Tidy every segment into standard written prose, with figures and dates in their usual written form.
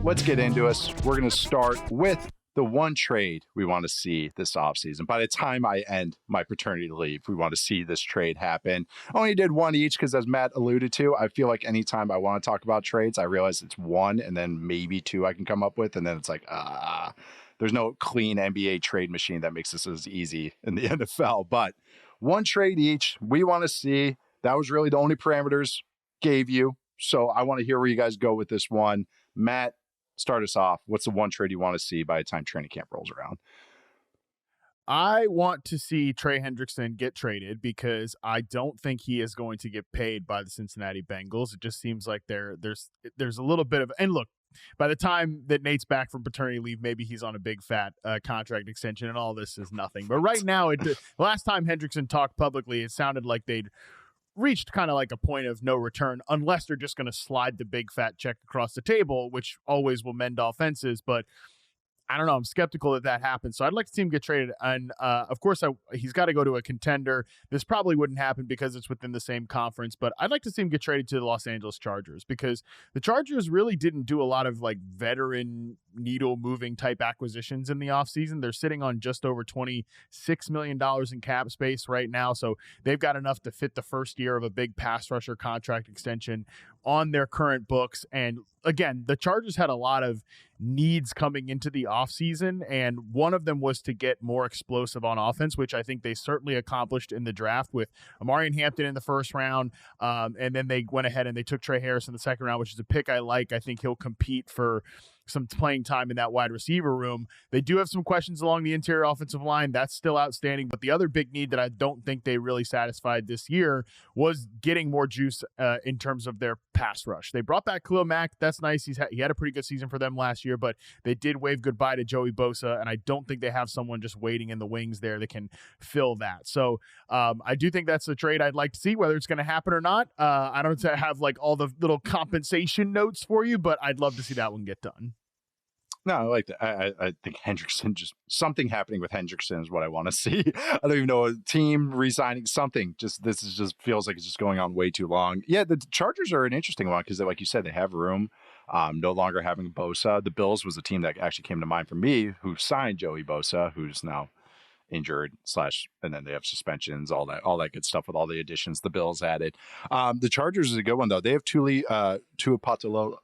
let's get into us. We're going to start with the one trade we want to see this offseason. By the time I end my paternity leave, we want to see this trade happen. I only did one each because, as Matt alluded to, I feel like anytime I want to talk about trades, I realize it's one and then maybe two I can come up with. And then it's like, there's no clean NBA trade machine that makes this as easy in the NFL. But one trade each we want to see. That was really the only parameters gave you. So I want to hear where you guys go with this one. Matt, start us off. What's the one trade you want to see by the time training camp rolls around? I want to see Trey Hendrickson get traded because I don't think he is going to get paid by the Cincinnati Bengals. It just seems like there's a little bit of, and look, by the time that Nate's back from paternity leave, maybe he's on a big fat contract extension and all this is nothing. But right now, last time Hendrickson talked publicly, it sounded like they'd reached kind of like a point of no return unless they're just going to slide the big fat check across the table, which always will mend offenses. But I don't know. I'm skeptical that happens. So I'd like to see him get traded. And of course, he's got to go to a contender. This probably wouldn't happen because it's within the same conference, but I'd like to see him get traded to the Los Angeles Chargers because the Chargers really didn't do a lot of like veteran needle moving type acquisitions in the offseason. They're sitting on just over $26 million in cap space right now. So they've got enough to fit the first year of a big pass rusher contract extension on their current books. And again, the Chargers had a lot of needs coming into the offseason, and one of them was to get more explosive on offense, which I think they certainly accomplished in the draft with Amari Hampton in the first round. And then they went ahead and they took Trey Harris in the second round, which is a pick I like. I think he'll compete for some playing time in that wide receiver room. They do have some questions along the interior offensive line. That's still outstanding. But the other big need that I don't think they really satisfied this year was getting more juice in terms of their pass rush. They brought back Khalil Mack. That's nice. He had a pretty good season for them last year, but they did wave goodbye to Joey Bosa, and I don't think they have someone just waiting in the wings there that can fill that. So I do think that's a trade I'd like to see. Whether it's going to happen or not, I don't have like all the little compensation notes for you, but I'd love to see that one get done. No, I like that. I think Hendrickson, just something happening with Hendrickson is what I want to see. I don't even know, a team re-signing something. This just feels like it's just going on way too long. Yeah, the Chargers are an interesting one because, like you said, they have room. No longer having Bosa. The Bills was the team that actually came to mind for me, who signed Joey Bosa, who's now injured and then they have suspensions, all that good stuff with all the additions the Bills added. The Chargers is a good one though. They have Tua Tagovailoa.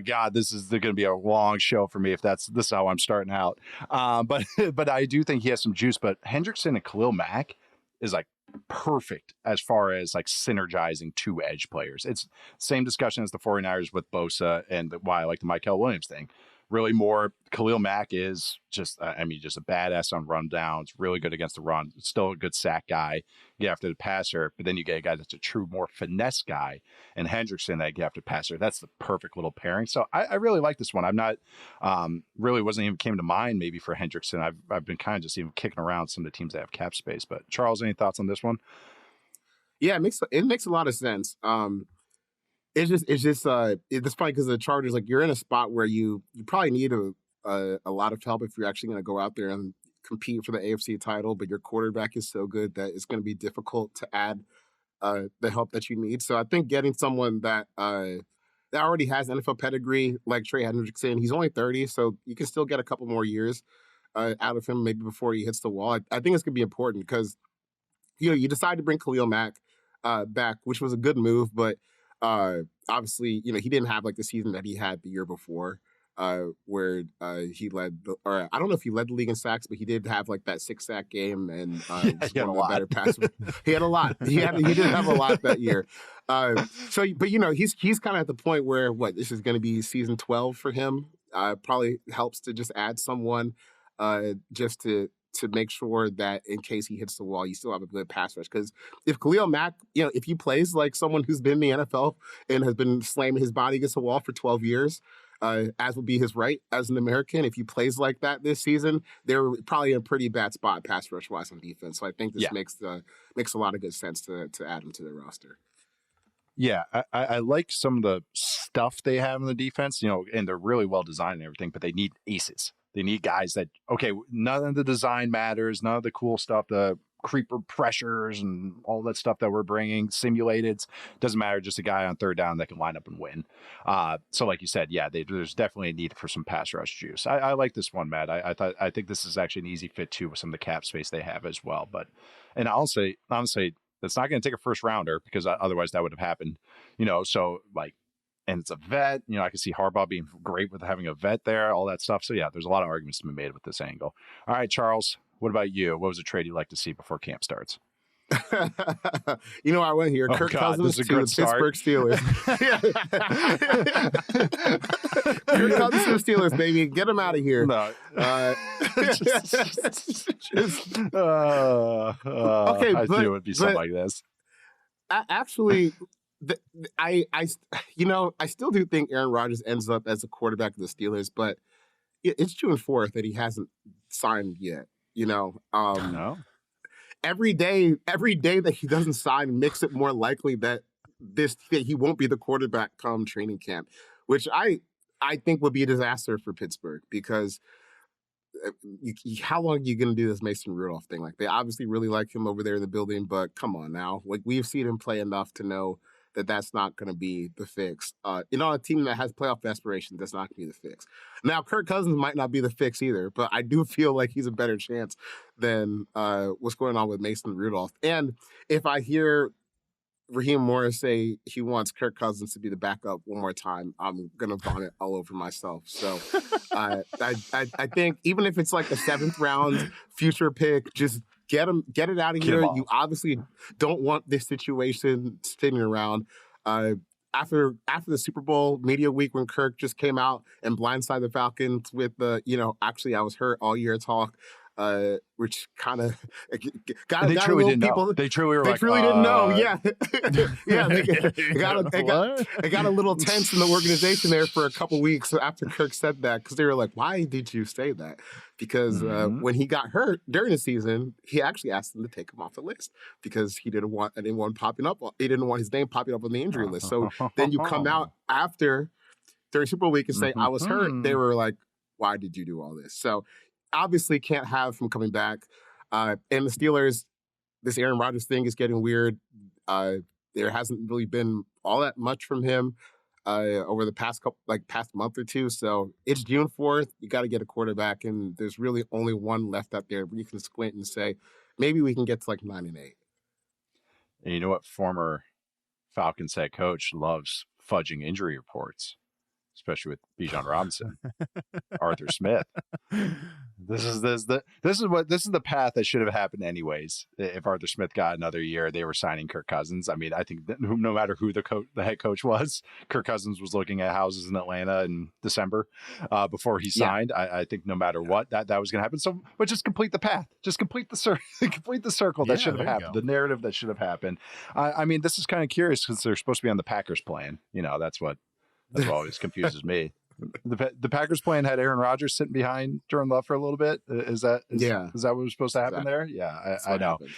God, this is going to be a long show for me if this is how I'm starting out. But I do think he has some juice. But Hendrickson and Khalil Mack is like perfect as far as like synergizing two edge players. It's same discussion as the 49ers with Bosa and why I like the Michael Williams thing. Really more, Khalil Mack is just a badass on rundowns, really good against the run, still a good sack guy, get after the passer, but then you get a guy that's a true, more finesse guy, and Hendrickson that get after the passer. That's the perfect little pairing. So I really like this one. I'm not, really wasn't even came to mind maybe for Hendrickson. I've been kind of just even kicking around some of the teams that have cap space. But Charles, any thoughts on this one? Yeah, it makes a lot of sense. It's funny because the Chargers, like, you're in a spot where you probably need a lot of help if you're actually going to go out there and compete for the AFC title, but your quarterback is so good that it's going to be difficult to add the help that you need. So I think getting someone that already has NFL pedigree, like Trey Hendrickson, he's only 30, so you can still get a couple more years out of him maybe before he hits the wall. I think it's going to be important because you decide to bring Khalil Mack back, which was a good move, but obviously, he didn't have like the season that he had the year before, where he led, or I don't know if he led the league in sacks, but he did have like that 6-sack game and one of the better passes. He had a lot. He did have a lot that year. He's kind of at the point where this is going to be season 12 for him. Probably helps to just add someone just to make sure that in case he hits the wall, you still have a good pass rush. Because if Khalil Mack, if he plays like someone who's been in the NFL and has been slamming his body against the wall for 12 years, as would be his right as an American, if he plays like that this season, they're probably in a pretty bad spot pass rush-wise on defense. So I think this makes a lot of good sense to add him to their roster. Yeah, I like some of the stuff they have in the defense, and they're really well designed and everything, but they need aces. They need guys that, okay, none of the design matters, none of the cool stuff, the creeper pressures and all that stuff that we're bringing, simulated. Doesn't matter, just a guy on third down that can line up and win. So like you said, yeah, there's definitely a need for some pass rush juice. I like this one, Matt. I think this is actually an easy fit too with some of the cap space they have as well. But, and I'll say, honestly, it's not going to take a first rounder because otherwise that would have happened, so like, and it's a vet, I can see Harbaugh being great with having a vet there, all that stuff. So yeah, there's a lot of arguments to be made with this angle. All right, Charles, what about you? What was a trade you'd like to see before camp starts? I went here. Kirk Cousins to the Pittsburgh Steelers. Kirk Cousins to the Steelers, baby. Get him out of here. No. Okay, I knew it would be something like this. Actually, I still do think Aaron Rodgers ends up as a quarterback of the Steelers, but it's June 4th that he hasn't signed yet. No. Every day that he doesn't sign makes it more likely that he won't be the quarterback come training camp, which I think would be a disaster for Pittsburgh because how long are you going to do this Mason Rudolph thing? Like, they obviously really like him over there in the building, but come on now. Like, we've seen him play enough to know that that's not going to be the fix. A team that has playoff aspirations, that's not going to be the fix. Now, Kirk Cousins might not be the fix either, but I do feel like he's a better chance than what's going on with Mason Rudolph. And if I hear Raheem Morris say he wants Kirk Cousins to be the backup one more time, I'm going to vomit all over myself. So I think even if it's like a 7th round future pick, just get it out of here. You obviously don't want this situation spinning around. After the Super Bowl media week when Kirk just came out and blindsided the Falcons with the, actually I was hurt all year talk, which kind of got they truly didn't know. They truly didn't know. Yeah, yeah. They got a little tense in the organization there for a couple weeks after Kirk said that because they were like, "Why did you say that?" Because when he got hurt during the season, he actually asked them to take him off the list because he didn't want anyone popping up. He didn't want his name popping up on the injury list. So then you come out during Super Bowl week and say, "I was hurt." They were like, "Why did you do all this?" So obviously can't have him coming back. And the Steelers, this Aaron Rodgers thing is getting weird. There hasn't really been all that much from him over the past month or two. So it's June 4th. You got to get a quarterback, and there's really only one left out there where you can squint and say, maybe we can get to like 9-8. And you know what? Former Falcons head coach loves fudging injury reports, especially with Bijan Robinson, Arthur Smith. This is the path that should have happened anyways. If Arthur Smith got another year, they were signing Kirk Cousins. I mean, I think that no matter who the head coach was, Kirk Cousins was looking at houses in Atlanta in December before he signed. Yeah. I think no matter what, that was going to happen. So, but just complete the path, just complete the circle that should have happened, the narrative that should have happened. I mean, this is kind of curious because they're supposed to be on the Packers plan. That's what always confuses me. The Packers plan had Aaron Rodgers sitting behind Jordan Love for a little bit. Is that what was supposed to happen there? Yeah, I know. Happened.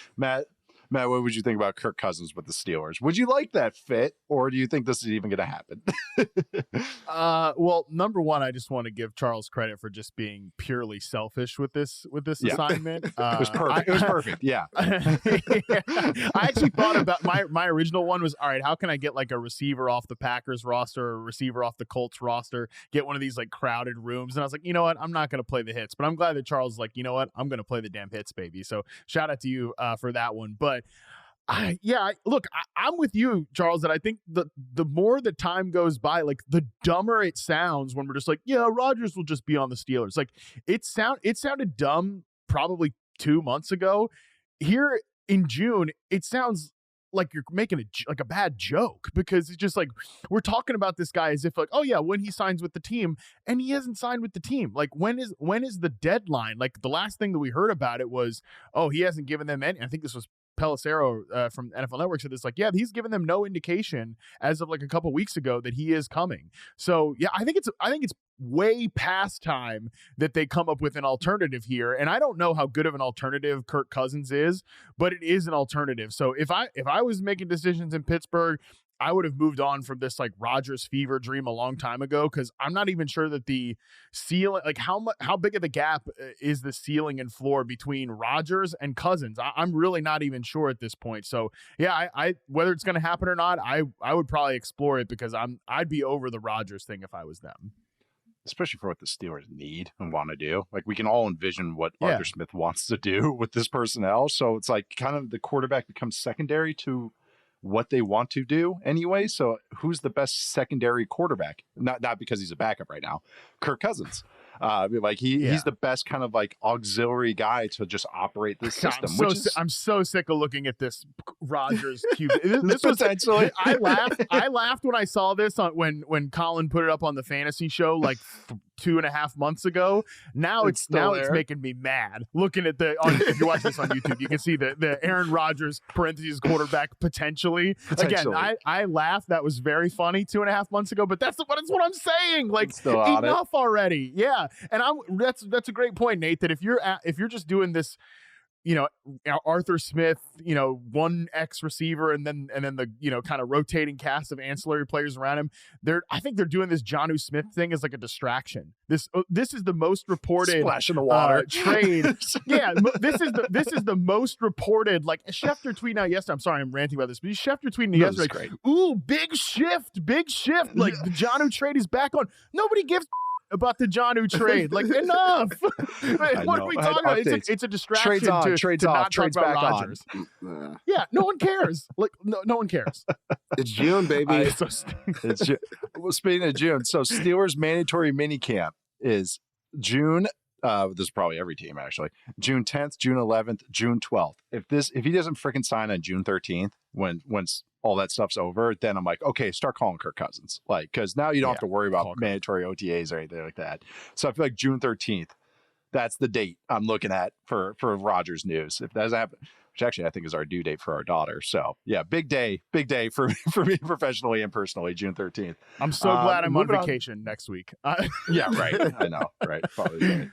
Matt, what would you think about Kirk Cousins with the Steelers? Would you like that fit, or do you think this is even going to happen? Well, number one, I just want to give Charles credit for just being purely selfish with this assignment. It was perfect. It was perfect. Yeah. I actually thought about my original one was, all right, how can I get like a receiver off the Packers roster or a receiver off the Colts roster, get one of these like crowded rooms. And I was like, you know what? I'm not going to play the hits, but I'm glad that Charles is like, you know what? I'm going to play the damn hits, baby. So shout out to you for that one. But I'm with you, Charles, that I think the more the time goes by, like the dumber it sounds when we're just like, yeah, Rodgers will just be on the Steelers. Like it sounded dumb probably 2 months ago. Here in June, it sounds like you're making a bad joke because it's just like we're talking about this guy as if like, oh yeah, when he signs with the team, and he hasn't signed with the team. Like when is the deadline? Like the last thing that we heard about it was, oh, he hasn't given them any. I think this was Pelissero from NFL Network said this, like, yeah, he's given them no indication as of like a couple weeks ago that he is coming. So yeah, I think it's way past time that they come up with an alternative here. And I don't know how good of an alternative Kirk Cousins is, but it is an alternative. So if I was making decisions in Pittsburgh, I would have moved on from this like Rodgers fever dream a long time ago, because I'm not even sure that the ceiling, like how big of the gap is the ceiling and floor between Rodgers and Cousins. I'm really not even sure at this point. So yeah, I whether it's going to happen or not, I would probably explore it, because I'd be over the Rodgers thing if I was them. Especially for what the Steelers need and want to do. Like, we can all envision what Yeah. Arthur Smith wants to do with this personnel. So it's like kind of the quarterback becomes secondary to what they want to do anyway. So who's the best secondary quarterback? Not because he's a backup right now. Kirk Cousins. He's the best kind of like auxiliary guy to just operate this system. I'm so sick of looking at this Rodgers QB. This was potentially. I laughed when I saw this when Colin put it up on the fantasy show like 2.5 months ago. Now it's making me mad looking at if you watch this on YouTube, you can see the Aaron Rodgers parentheses quarterback potentially. Again, I laughed. That was very funny 2.5 months ago, but that's what I'm saying. Like, enough already. Yeah. And that's a great point, Nate, that if you're just doing this, Arthur Smith, 1X receiver and then the, kind of rotating cast of ancillary players around him, I think they're doing this Jonnu Smith thing as like a distraction. This is the most reported splash in the water trade. Yeah, this is the most reported. Like Schefter tweeting out yesterday. I'm sorry, I'm ranting about this, but Schefter tweeting yesterday. Great. Ooh, big shift. Like the Jonnu trade is back on. Nobody gives about the Jonnu trade. Like, enough. What are we talking about? It's a distraction. Trades on, to trades to off, not trades talk about back Rodgers. on. Yeah, no one cares. Like, no one cares. It's June, baby. It's June. Well, speaking of June, so Steelers mandatory minicamp is June. This is probably every team actually. June 10th, June 11th, June 12th. If he doesn't freaking sign on June 13th, once all that stuff's over, then I'm like, okay, start calling Kirk Cousins. Like, because now you don't have to worry about mandatory OTAs or anything like that. So I feel like June 13th, that's the date I'm looking at for Rodgers news. If that doesn't happen, which actually I think is our due date for our daughter. So yeah, big day for me professionally and personally, June 13th. I'm so glad I'm on vacation next week. Yeah, right. I know, right? Probably right.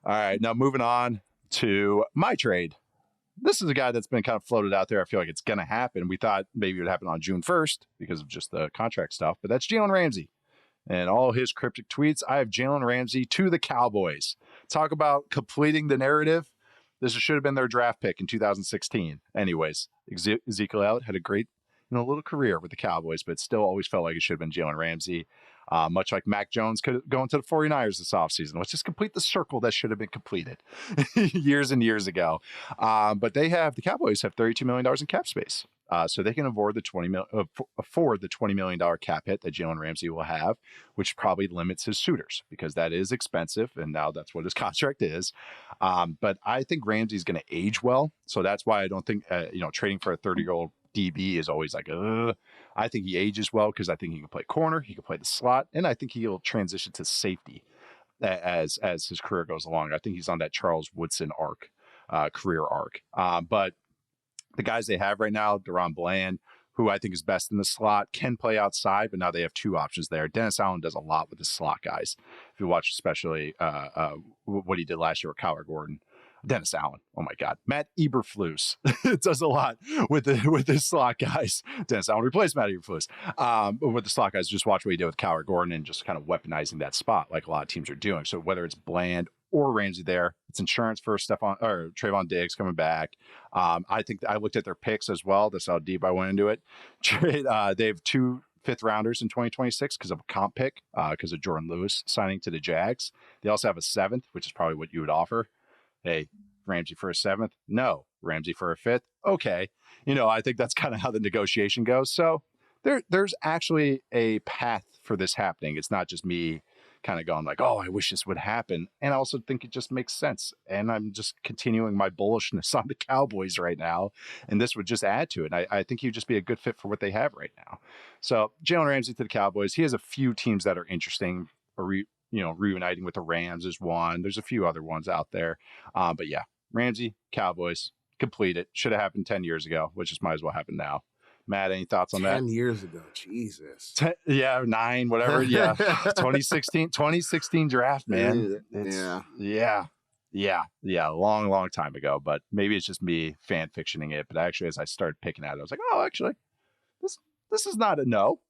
All right, now moving on to my trade. This is a guy that's been kind of floated out there. I feel like it's going to happen. We thought maybe it would happen on June 1st because of just the contract stuff, but that's Jalen Ramsey and all his cryptic tweets. I have Jalen Ramsey to the Cowboys. Talk about completing the narrative. This should have been their draft pick in 2016. Anyways, Ezekiel Elliott had a great, little career with the Cowboys, but still always felt like it should have been Jalen Ramsey. Much like Mac Jones could go into the 49ers this offseason. Let's just complete the circle that should have been completed years and years ago. But the Cowboys have $32 million in cap space. So they can afford the $20 million cap hit that Jalen Ramsey will have, which probably limits his suitors because that is expensive. And now that's what his contract is. But I think Ramsey's going to age well. So that's why I don't think, trading for a 30-year-old DB is always like, I think he ages well because I think he can play corner, he can play the slot, and I think he'll transition to safety as his career goes along. I think he's on that Charles Woodson career arc. But the guys they have right now, Deron Bland, who I think is best in the slot, can play outside, but now they have two options there. Dennis Allen does a lot with the slot guys. If you watch especially what he did last year with Kyler Gordon. Dennis Allen. Oh my God. Matt Eberflus does a lot with the slot guys. Dennis Allen replaced Matt Eberflus. But with the slot guys, just watch what he did with Kyler Gordon and just kind of weaponizing that spot like a lot of teams are doing. So whether it's Bland or Ramsey there, it's insurance for Trayvon Diggs coming back. I think I looked at their picks as well. That's how deep I went into it. They have 2 5th-rounders in 2026 because of a comp pick, because of Jordan Lewis signing to the Jags. They also have a 7th, which is probably what you would offer. Hey, Ramsey for a 7th? No. Ramsey for a 5th? Okay. I think that's kind of how the negotiation goes. So there's actually a path for this happening. It's not just me kind of going like, oh, I wish this would happen. And I also think it just makes sense. And I'm just continuing my bullishness on the Cowboys right now. And this would just add to it. And I think he'd just be a good fit for what they have right now. So Jalen Ramsey to the Cowboys. He has a few teams that are interesting, reuniting with the Rams is one. There's a few other ones out there. But yeah, Ramsey, Cowboys, complete it. Should have happened 10 years ago, which just might as well happen now. Matt, any thoughts on 10 years ago. Jesus. 9, whatever. Yeah. 2016 draft, man. Yeah. A long time ago. But maybe it's just me fan fictioning it. But actually, as I started picking at it, I was like, oh, actually, this is not a no.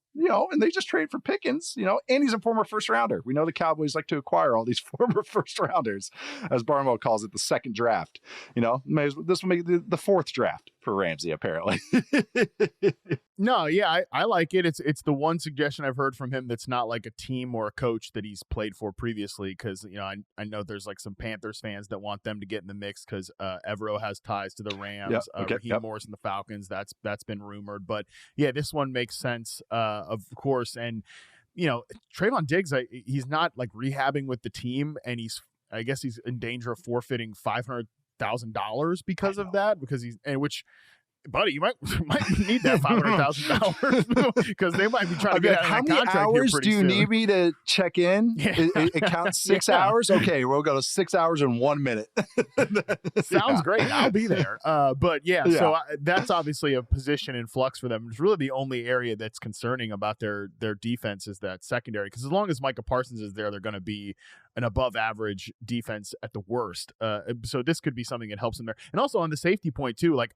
And they just trade for Pickens, and he's a former first rounder. We know the Cowboys like to acquire all these former first rounders, as Barnwell calls it, the second draft. This will make the fourth draft for Ramsey, apparently. No, yeah, I like it. It's the one suggestion I've heard from him that's not like a team or a coach that he's played for previously, because I know there's like some Panthers fans that want them to get in the mix because Evero has ties to the Rams. Raheem Morris and the Falcons. That's been rumored, but yeah, this one makes sense, of course. And Trayvon Diggs, he's not like rehabbing with the team, and I guess he's in danger of forfeiting $500,000 because of that, which. Buddy, you might need that $500,000 because they might be trying to get out of that contract. How many hours do you soon. need me to check in? Yeah. It counts 6 hours? Okay, we'll go to 6 hours and 1 minute. Sounds great. I'll be there. But so that's obviously a position in flux for them. It's really the only area that's concerning about their defense is that secondary, because as long as Micah Parsons is there, they're going to be an above average defense at the worst. So this could be something that helps them there. And also on the safety point too, like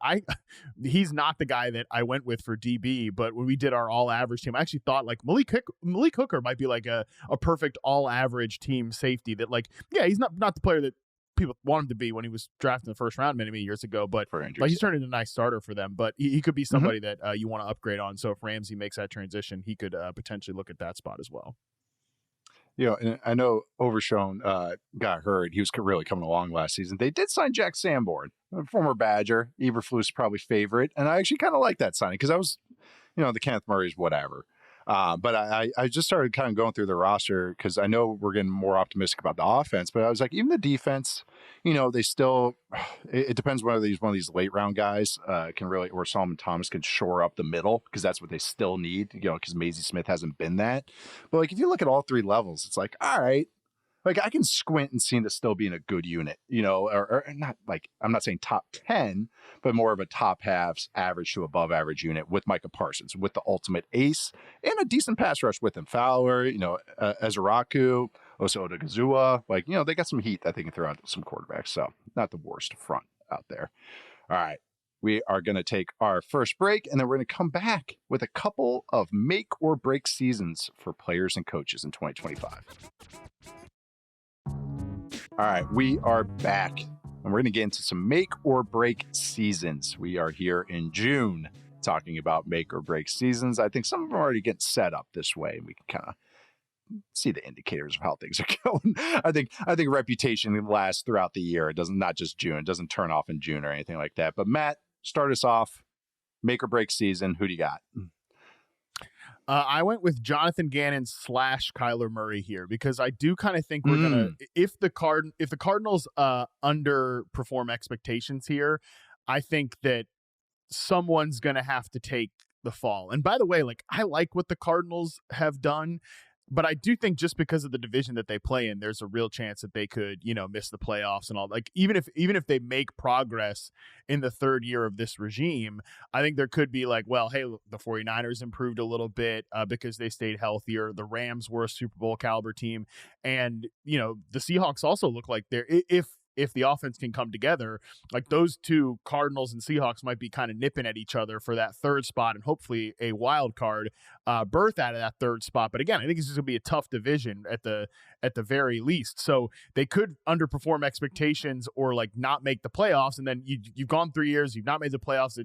he's not the guy that I went with for DB, but when we did our all average team, I actually thought like Malik Hooker might be like a perfect all average team safety that he's not the player that people want him to be when he was drafted in the first round many years ago, but he's turned into a nice starter for them. But he could be somebody that you want to upgrade on. So if Ramsey makes that transition, he could potentially look at that spot as well. And I know Overshown got hurt. He was really coming along last season. They did sign Jack Sanborn, a former Badger. Eberflus probably favorite. And I actually kind of like that signing because I was, the Kenneth Murray's whatever. But I just started kind of going through the roster because I know we're getting more optimistic about the offense. But I was like, even the defense, they still, it depends whether one of these late round guys can really, or Solomon Thomas can shore up the middle because that's what they still need, because Maisie Smith hasn't been that. But like, if you look at all three levels, it's like, all right, like I can squint and see this still being a good unit, or not like, I'm not saying top 10, but more of a top halves average to above average unit with Micah Parsons, with the ultimate ace and a decent pass rush with him. Fowler, Ezraku, Osa Odigizua, they got some heat that they can throw out some quarterbacks. So not the worst front out there. All right. We are going to take our first break, and then we're going to come back with a couple of make or break seasons for players and coaches in 2025. All right, we are back, and we're going to get into some make or break seasons. We are here in June talking about make or break seasons. I think some of them are already getting set up this way. We can kind of see the indicators of how things are going. I think reputation lasts throughout the year. It doesn't, not just June. It doesn't turn off in June or anything like that. But Matt, start us off. Make or break season. Who do you got? I went with Jonathan Gannon / Kyler Murray here because I do kind of think we're gonna, if the Cardinals underperform expectations here, I think that someone's gonna have to take the fall. And by the way, I like what the Cardinals have done, but I do think just because of the division that they play in, there's a real chance that they could, miss the playoffs and all. Even if they make progress in the third year of this regime, I think there could be hey, the 49ers improved a little bit because they stayed healthier. The Rams were a Super Bowl caliber team. And, the Seahawks also look like they're, if the offense can come together, those two Cardinals and Seahawks might be kind of nipping at each other for that third spot and hopefully a wild card berth out of that third spot. But again, I think it's just gonna be a tough division at the very least. So they could underperform expectations or not make the playoffs. And then you've gone 3 years, you've not made the playoffs.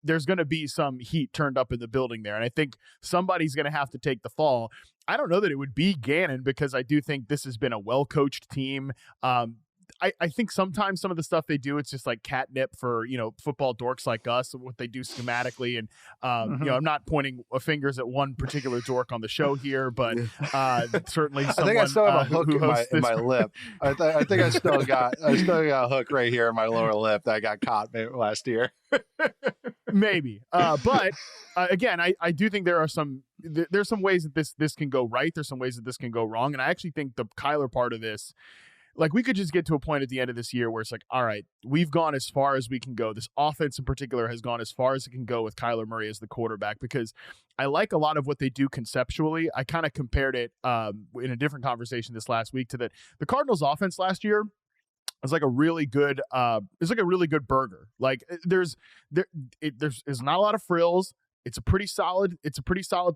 There's going to be some heat turned up in the building there. And I think somebody's going to have to take the fall. I don't know that it would be Gannon because I do think this has been a well-coached team. I think sometimes some of the stuff they do, it's just catnip for, football dorks like us, what they do schematically. And, I'm not pointing fingers at one particular dork on the show here, but certainly someone, I think I still have a hook in my lip. I think I still got a hook right here in my lower lip that I got caught last year. Maybe. But again, I do think there's some ways that this can go right. There's some ways that this can go wrong. And I actually think the Kyler part of this, we could just get to a point at the end of this year where it's all right, we've gone as far as we can go. This offense in particular has gone as far as it can go with Kyler Murray as the quarterback, because I like a lot of what they do conceptually. I kind of compared it in a different conversation this last week to the Cardinals offense last year. It's a really good it's a really good burger. There's not a lot of frills. It's a pretty solid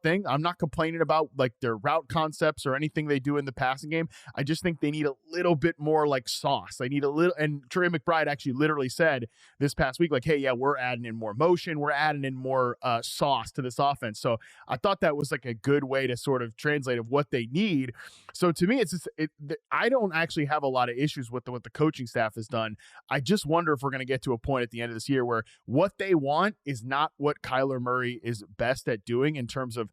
thing. I'm not complaining about like their route concepts or anything they do in the passing game. I just think they need a little bit more like sauce. They need a little, and Trey McBride actually literally said this past week, like, hey, yeah, we're adding in more motion. We're adding in more sauce to this offense. So I thought that was like a good way to sort of translate of what they need. So to me, it's just, I don't actually have a lot of issues with what the coaching staff has done. I just wonder if we're going to get to a point at the end of this year where what they want is not what Kyler Murray is best at doing in terms of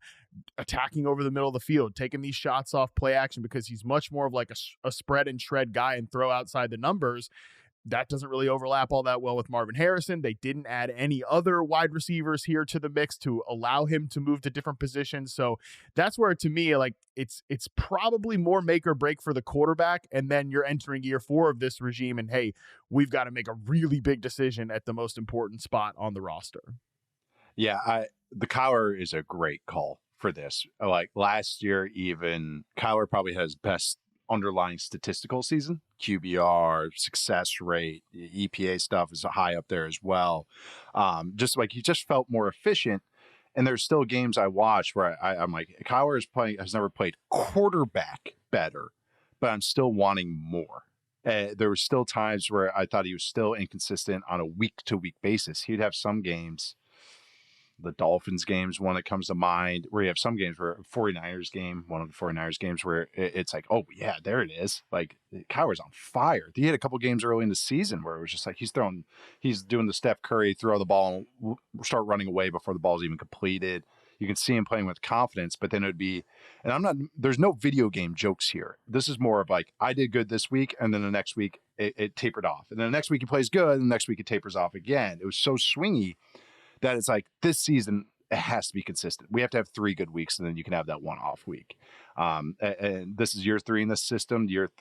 attacking over the middle of the field, taking these shots off play action, because he's much more of like a spread and shred guy and throw outside the numbers. That doesn't really overlap all that well with Marvin Harrison. They didn't add any other wide receivers here to the mix to allow him to move to different positions. So that's where, to me, like it's probably more make or break for the quarterback. And then you're entering year 4 of this regime, and hey, we've got to make a really big decision at the most important spot on the roster. Yeah, the Kyler is a great call for this. Like last year, even Kyler probably has best underlying statistical season. QBR, success rate, EPA stuff is high up there as well. Just like he just felt more efficient. And there's still games I watch where I'm like, Kyler has never played quarterback better, but I'm still wanting more. There were still times where I thought he was still inconsistent on a week-to-week basis. He'd have some games, the Dolphins games, one that comes to mind, where you have some games where 49ers game, one of the 49ers games where it's like, oh yeah, there it is. Like Kyler's on fire. He had a couple games early in the season where it was just like, he's doing the Steph Curry, throw the ball and start running away before the ball's even completed. You can see him playing with confidence, but then it would be, and there's no video game jokes here. This is more of like, I did good this week, and then the next week it tapered off. And then the next week he plays good, and the next week it tapers off again. It was so swingy that it's like, this season, it has to be consistent. We have to have 3 good weeks, and then you can have that one off week. And this is year 3 in the system, year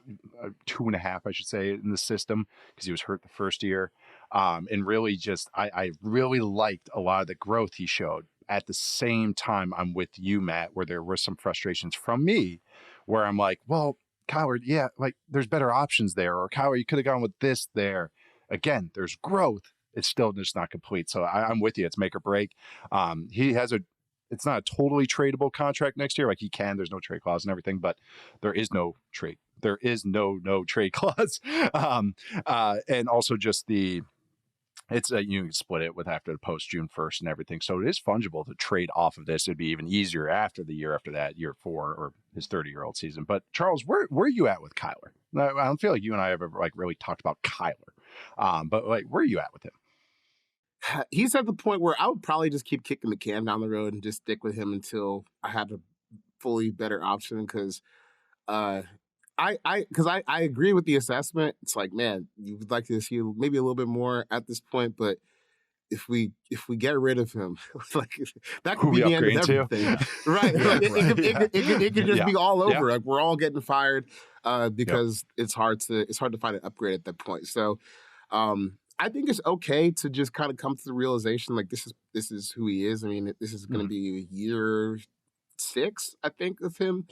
2.5, I should say, in the system, because he was hurt the first year. And really just, I really liked a lot of the growth he showed. At the same time, I'm with you, Matt, where there were some frustrations from me, where I'm like, well, Kyler, yeah, like there's better options there. Or Kyler, you could have gone with this there. Again, there's growth. It's still just not complete. So I'm with you. It's make or break. It's not a totally tradable contract next year. Like there's no trade clause and everything, but there is no trade. There is no trade clause. And also just you can split it with after the post June 1st and everything. So it is fungible to trade off of this. It'd be even easier after the year after that, year 4 or his 30-year-old season. But Charles, where are you at with Kyler? I don't feel like you and I have ever like really talked about Kyler. But like, where are you at with him? He's at the point where I would probably just keep kicking the can down the road and just stick with him until I had a fully better option. Because I agree with the assessment. It's like, man, you would like to see maybe a little bit more at this point, but if we get rid of him, like that could be the end of everything, right? It could just be all over. Like we're all getting fired because it's hard to find an upgrade at that point. So I think it's okay to just kind of come to the realization like this is who he is. I mean, this is going to be year 6, I think, of him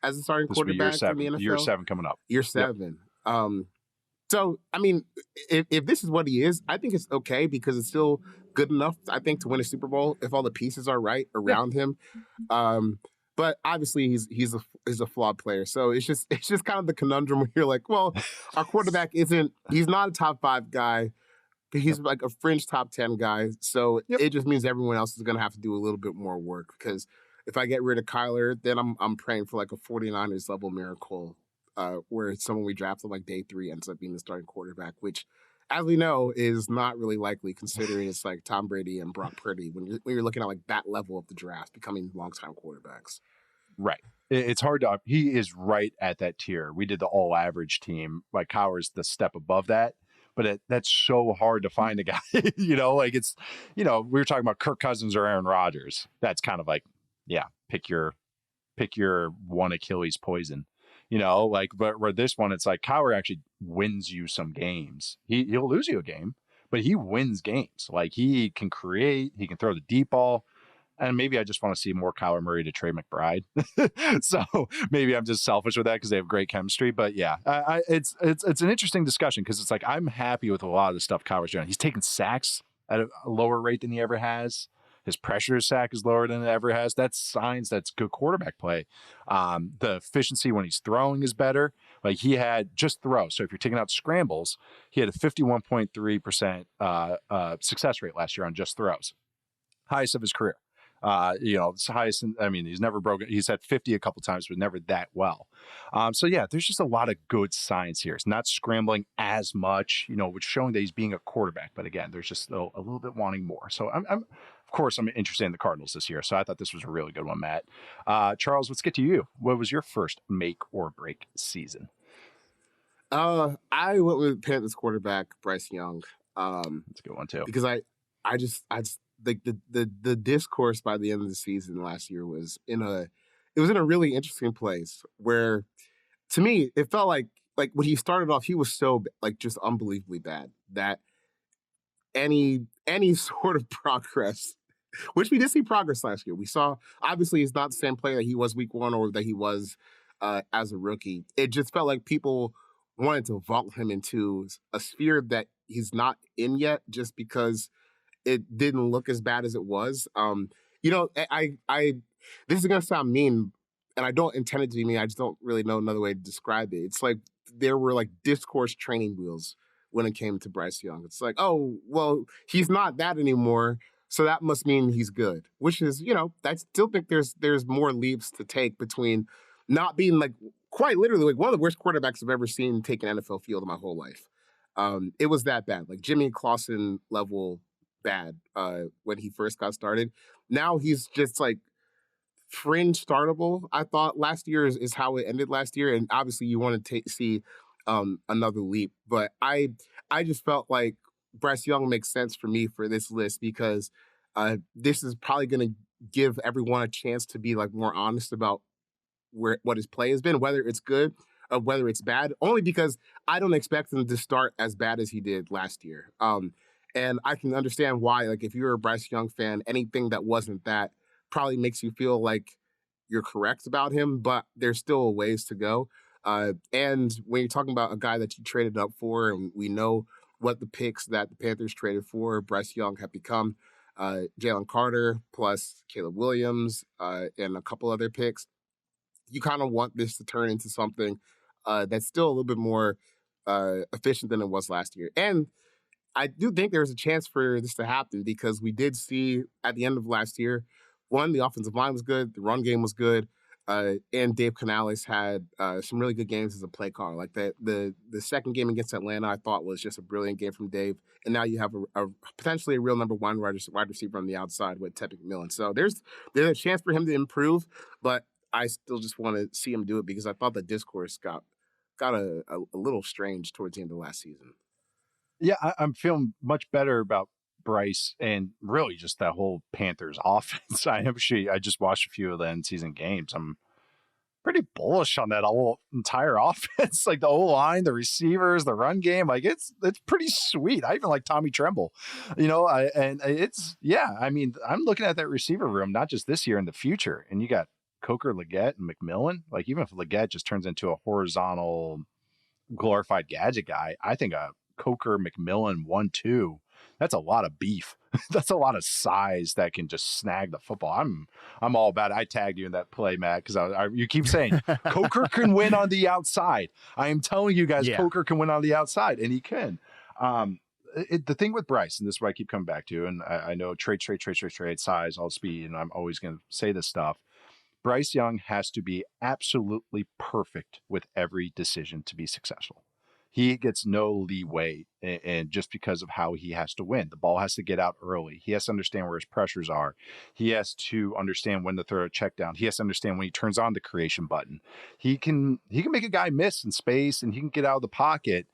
as a starting quarterback in the NFL. Year 7 coming up. Year 7. Yep. So, I mean, if this is what he is, I think it's okay because it's still good enough, I think, to win a Super Bowl if all the pieces are right around him. But obviously, he's a flawed player. So it's just kind of the conundrum where you're like, well, our quarterback he's not a top 5 guy. He's like a fringe top 10 guy. So it just means everyone else is going to have to do a little bit more work because if I get rid of Kyler, then I'm praying for like a 49ers level miracle where someone we drafted like day 3 ends up being the starting quarterback, which, as we know, is not really likely considering it's like Tom Brady and Brock Purdy when you're looking at like that level of the draft becoming longtime quarterbacks. Right. It's hard to. He is right at that tier. We did the all average team. Like Kyler's the step above that. But that's so hard to find a guy, like it's, we were talking about Kirk Cousins or Aaron Rodgers. That's kind of like, pick your one Achilles poison, but where this one, it's like Kyler actually wins you some games. He'll lose you a game, but he wins games. Like he can create, he can throw the deep ball. And maybe I just want to see more Kyler Murray to Trey McBride. So maybe I'm just selfish with that because they have great chemistry. But yeah, it's an interesting discussion because it's like I'm happy with a lot of the stuff Kyler's doing. He's taking sacks at a lower rate than he ever has. His pressure to sack is lower than it ever has. That's signs that's good quarterback play. The efficiency when he's throwing is better. Like he had just throws. So if you're taking out scrambles, he had a 51.3% success rate last year on just throws. Highest of his career. It's highest. He's never broken. He's had 50 a couple times, but never that well. So yeah, there's just a lot of good signs here. It's not scrambling as much, which showing that he's being a quarterback. But again, there's just a little bit wanting more. So of course, I'm interested in the Cardinals this year. So I thought this was a really good one, Matt. Charles, let's get to you. What was your first make or break season? I went with Panthers quarterback Bryce Young. That's a good one too. Because I just the discourse by the end of the season last year was in a really interesting place where, to me, it felt like when he started off, he was so just unbelievably bad that any sort of progress, which we did see progress last year. We saw, obviously he's not the same player that he was week one or that he was as a rookie. It just felt like people wanted to vault him into a sphere that he's not in yet, just because it didn't look as bad as it was. This is gonna sound mean, and I don't intend it to be mean. I just don't really know another way to describe it. It's like there were discourse training wheels when it came to Bryce Young. It's like, oh, well, he's not that anymore, so that must mean he's good. Which is, I still think there's more leaps to take between not being quite literally one of the worst quarterbacks I've ever seen take an NFL field in my whole life. It was that bad, Jimmy Clausen level bad when he first got started. Now he's just fringe startable. I thought last year is how it ended last year, and obviously you want to see another leap. But I just felt like Bryce Young makes sense for me for this list because this is probably going to give everyone a chance to be more honest about what his play has been, whether it's good or whether it's bad. Only because I don't expect him to start as bad as he did last year. And I can understand why, if you're a Bryce Young fan, anything that wasn't that probably makes you feel like you're correct about him, but there's still ways to go. And when you're talking about a guy that you traded up for, and we know what the picks that the Panthers traded for Bryce Young have become, Jalen Carter plus Caleb Williams and a couple other picks, you kind of want this to turn into something that's still a little bit more efficient than it was last year. And I do think there's a chance for this to happen because we did see at the end of last year, one, the offensive line was good, the run game was good, and Dave Canales had some really good games as a play caller. The second game against Atlanta, I thought was just a brilliant game from Dave, and now you have a potentially a real number one wide receiver on the outside with Tevin McMillan. So there's a chance for him to improve, but I still just want to see him do it because I thought the discourse got a little strange towards the end of last season. Yeah, I'm feeling much better about Bryce and really just that whole Panthers offense. I just watched a few of the end-season games. I'm pretty bullish on that whole entire offense, the O-line, the receivers, the run game. It's pretty sweet. I even like Tommy Tremble, I'm looking at that receiver room, not just this year, in the future. And you got Coker, Leggett, and McMillan. Even if Leggett just turns into a horizontal glorified gadget guy, I think a Coker, McMillan 1-2, that's a lot of beef. That's a lot of size that can just snag the football. I'm all about it. I tagged you in that play, Matt, because you keep saying Coker can win on the outside. I am telling you guys, Coker can win on the outside, and he can. The thing with Bryce, and this is what I keep coming back to, and I know trade, size, all speed, and I'm always going to say this stuff. Bryce Young has to be absolutely perfect with every decision to be successful. He gets no leeway, and just because of how he has to win. The ball has to get out early. He has to understand where his pressures are. He has to understand when to throw a check down. He has to understand when he turns on the creation button. He can make a guy miss in space, and he can get out of the pocket.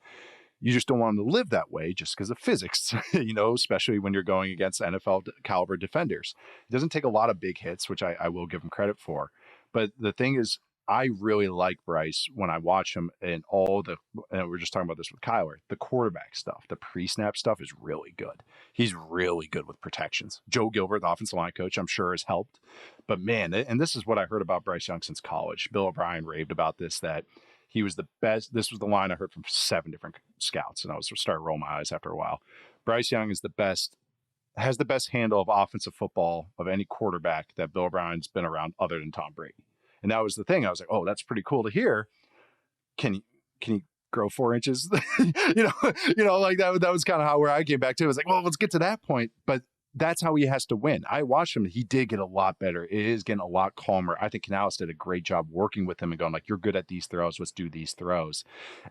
You just don't want him to live that way just because of physics, especially when you're going against NFL caliber defenders. It doesn't take a lot of big hits, which I will give him credit for. But the thing is, I really like Bryce when I watch him, and and we're just talking about this with Kyler, the quarterback stuff, the pre-snap stuff is really good. He's really good with protections. Joe Gilbert, the offensive line coach, I'm sure has helped. But man, and this is what I heard about Bryce Young since college. Bill O'Brien raved about this, that he was the best. This was the line I heard from 7 different scouts, and I was started rolling my eyes after a while. Bryce Young is the best has the best handle of offensive football of any quarterback that Bill O'Brien's been around other than Tom Brady. And that was the thing. I was like, oh, that's pretty cool to hear. Can he grow 4 inches? Like that was kind of where I came back to. I was like, well, let's get to that point. But that's how he has to win. I watched him. He did get a lot better. It is getting a lot calmer. I think Canales did a great job working with him and going like, you're good at these throws. Let's do these throws.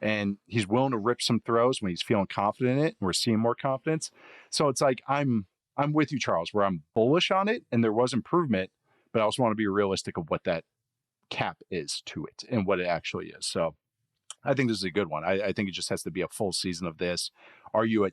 And he's willing to rip some throws when he's feeling confident in it. And we're seeing more confidence. So it's like, I'm with you, Charles, where I'm bullish on it and there was improvement, but I also want to be realistic of what that cap is to it and what it actually is. So I think this is a good one. I think it just has to be a full season of this. Are you a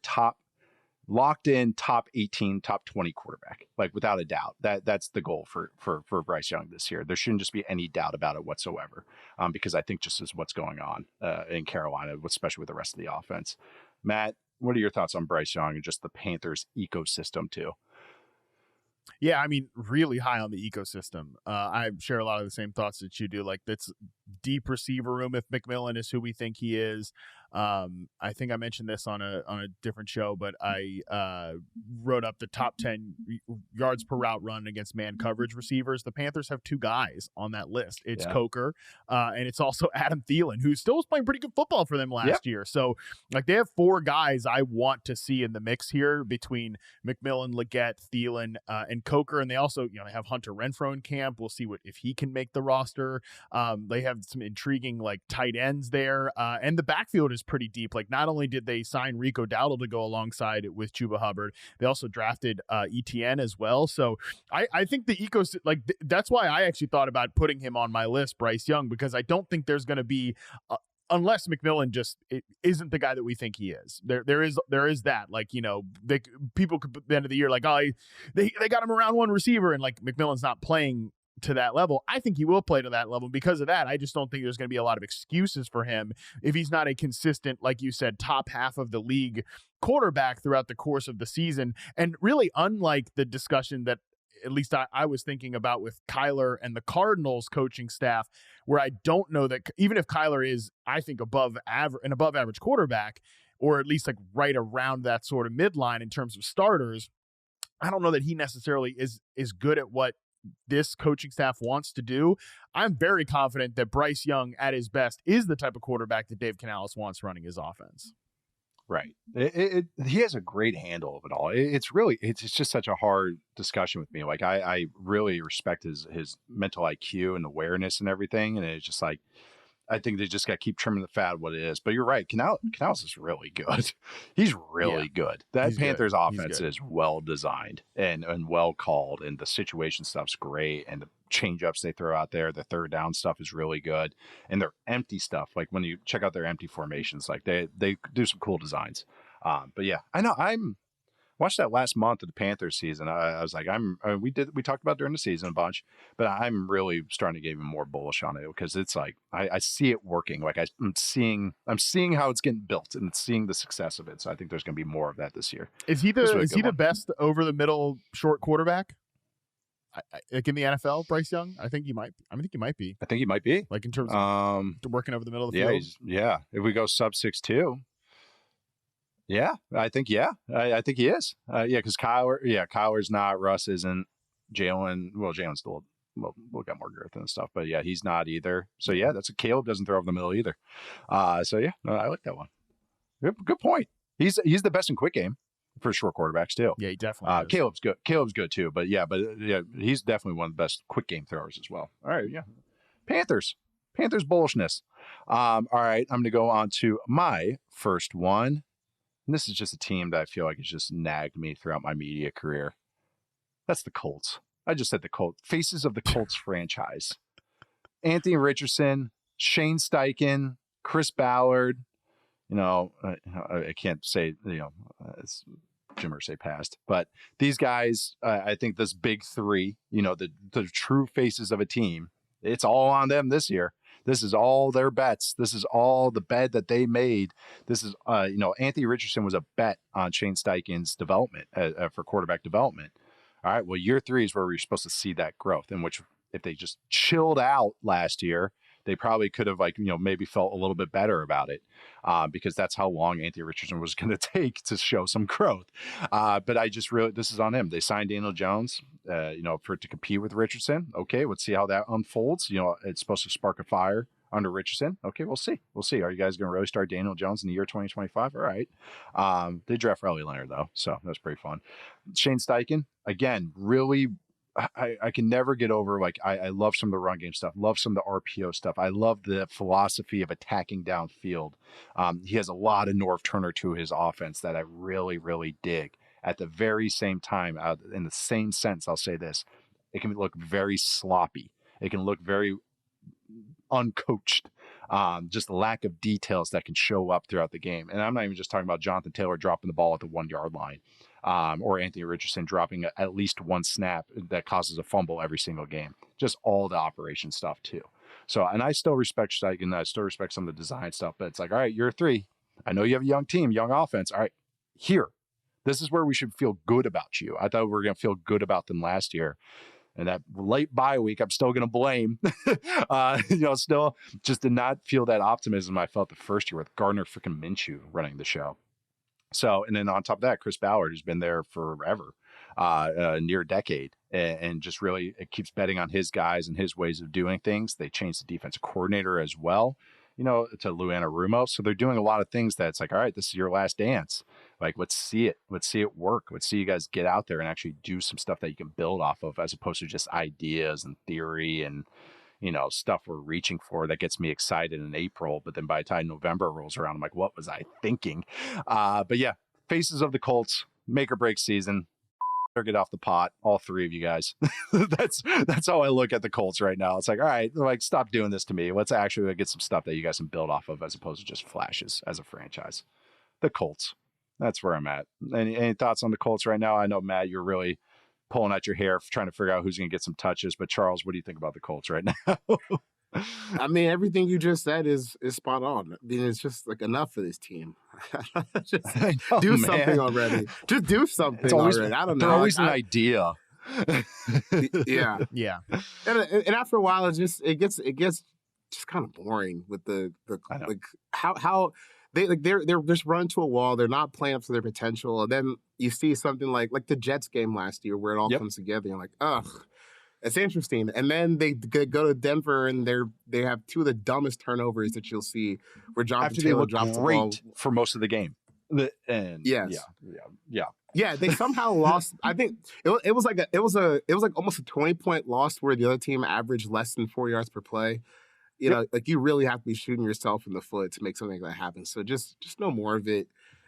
locked in top 18, top 20 quarterback? Like without a doubt, that's the goal for Bryce Young this year. There shouldn't just be any doubt about it whatsoever. Because I think just is what's going on in Carolina, especially with the rest of the offense. Matt, what are your thoughts on Bryce Young and just the Panthers ecosystem too? Yeah, I mean, really high on the ecosystem. I share a lot of the same thoughts that you do. Like, that's deep receiver room if McMillan is who we think he is. I think I mentioned this on a different show, but I wrote up the top 10 yards per route run against man coverage receivers. The Panthers have 2 guys on that list. It's Coker, and it's also Adam Thielen, who still was playing pretty good football for them last year. So, like, they have 4 guys I want to see in the mix here between McMillan, Leggett, Thielen, and Coker. And they also, they have Hunter Renfrow in camp. We'll see if he can make the roster. They have some intriguing like tight ends there, and the backfield is pretty deep. Like, not only did they sign Rico Dowdle to go alongside with Chuba Hubbard, they also drafted ETN as well. So I think the ecosystem, that's why I actually thought about putting him on my list, Bryce Young, because I don't think there's going to be unless McMillan just isn't the guy that we think he is. There is that, like, people could at the end of the year, like, oh, they got him around one receiver, and like McMillan's not playing to that level. I think he will play to that level. Because of that, I just don't think there's going to be a lot of excuses for him if he's not a consistent, like you said, top half of the league quarterback throughout the course of the season. And really, unlike the discussion that at least I was thinking about with Kyler and the Cardinals coaching staff, where I don't know that even if Kyler is, I think, above average quarterback, or at least like right around that sort of midline in terms of starters, I don't know that he necessarily is good at what this coaching staff wants to do. I'm very confident that Bryce Young at his best is the type of quarterback that Dave Canales wants running his offense. Right. He has a great handle of it all. It's just such a hard discussion with me. Like, I really respect his mental IQ and awareness and everything. And it's just like, I think they just got to keep trimming the fat of what it is. But you're right. Canales is really good. He's really good. That Panthers offense is well designed and well called. And the situation stuff's great. And the change-ups they throw out there, the third down stuff is really good. And their empty stuff, like when you check out their empty formations, like they do some cool designs. But yeah, I know watched that last month of the Panthers season. I was like, we talked about during the season a bunch, but I'm really starting to get even more bullish on it, because it's like, I see it working. Like I'm seeing how it's getting built and seeing the success of it. So I think there's going to be more of that this year. Is he the best over the middle short quarterback? Like in the NFL, Bryce Young? I think he might be. I think he might be. Like in terms of working over the middle of the field. Yeah. If we go sub 6'2", yeah, I think I think he is. Because Kyler's not, Russ isn't, Jalen. Well, Jalen's still we'll got more girth and stuff, but yeah, he's not either. So yeah, Caleb doesn't throw over the middle either. So yeah, no, I like that one. Good point. He's the best in quick game for short quarterbacks too. Yeah, he definitely is. Caleb's good too, but he's definitely one of the best quick game throwers as well. All right, yeah. Panthers bullishness. All right, I'm going to go on to my first one. And this is just a team that I feel like has just nagged me throughout my media career. That's the Colts. I just said the Colts. Faces of the Colts franchise. Anthony Richardson, Shane Steichen, Chris Ballard. I can't say, it's Jim Irsay passed. But these guys, I think this big three, the true faces of a team, it's all on them this year. This is all their bets. This is all the bet that they made. This is, Anthony Richardson was a bet on Shane Steichen's development for quarterback development. All right, well, year 3 is where we're supposed to see that growth, in which if they just chilled out last year, they probably could have maybe felt a little bit better about it because that's how long Anthony Richardson was going to take to show some growth. But I just really, this is on him. They signed Daniel Jones, for to compete with Richardson. Okay, let's see how that unfolds. It's supposed to spark a fire under Richardson. Okay, we'll see. Are you guys going to really start Daniel Jones in the year 2025? All right. They draft Riley Leonard though, so that's pretty fun. Shane Steichen, again, really, I can never get over, I love some of the run game stuff, love some of the RPO stuff. I love the philosophy of attacking downfield. He has a lot of Norv Turner to his offense that I really, really dig. At the very same time, in the same sense, I'll say this, it can look very sloppy. It can look very uncoached. Just the lack of details that can show up throughout the game. And I'm not even just talking about Jonathan Taylor dropping the ball at the 1 yard line. Or Anthony Richardson dropping at least one snap that causes a fumble every single game. Just all the operation stuff too. So, and I still respect Steichen. I still respect some of the design stuff, but it's all right, you're 3. I know you have a young team, young offense. All right, here. This is where we should feel good about you. I thought we were going to feel good about them last year. And that late bye week, I'm still going to blame. Still just did not feel that optimism I felt the first year with Gardner freaking Minshew running the show. So, and then on top of that, Chris Ballard, who's been there forever, near a decade, and just really it keeps betting on his guys and his ways of doing things. They changed the defensive coordinator as well, to Lou Anarumo. So they're doing a lot of things that's all right, this is your last dance. Let's see it. Let's see it work. Let's see you guys get out there and actually do some stuff that you can build off of, as opposed to just ideas and theory and stuff we're reaching for that gets me excited in April. But then by the time November rolls around, I'm like, what was I thinking? But yeah, faces of the Colts, make or break season. Or get off the pot, all 3 of you guys. That's how I look at the Colts right now. It's all right, stop doing this to me. Let's actually get some stuff that you guys can build off of, as opposed to just flashes as a franchise. The Colts. That's where I'm at. Any thoughts on the Colts right now? I know, Matt, you're really pulling out your hair trying to figure out who's going to get some touches. But Charles, what do you think about the Colts right now? I mean, everything you just said is spot on. I mean, it's just enough for this teem. Do something already. Just do something already. I don't know. There's always an idea. Yeah. And after a while, it gets just kind of boring with the how they're just run to a wall. They're not playing up to their potential. And then you see something like the Jets game last year where it all comes together. You're like, ugh, it's interesting. And then they go to Denver and they have 2 of the dumbest turnovers that you'll see, where Jonathan Taylor drops the ball for most of the game. And yes. Yeah. They somehow lost. I think it was like almost a 20-point loss where the other team averaged less than 4 yards per play. You really have to be shooting yourself in the foot to make something like that happen. So just no more of it.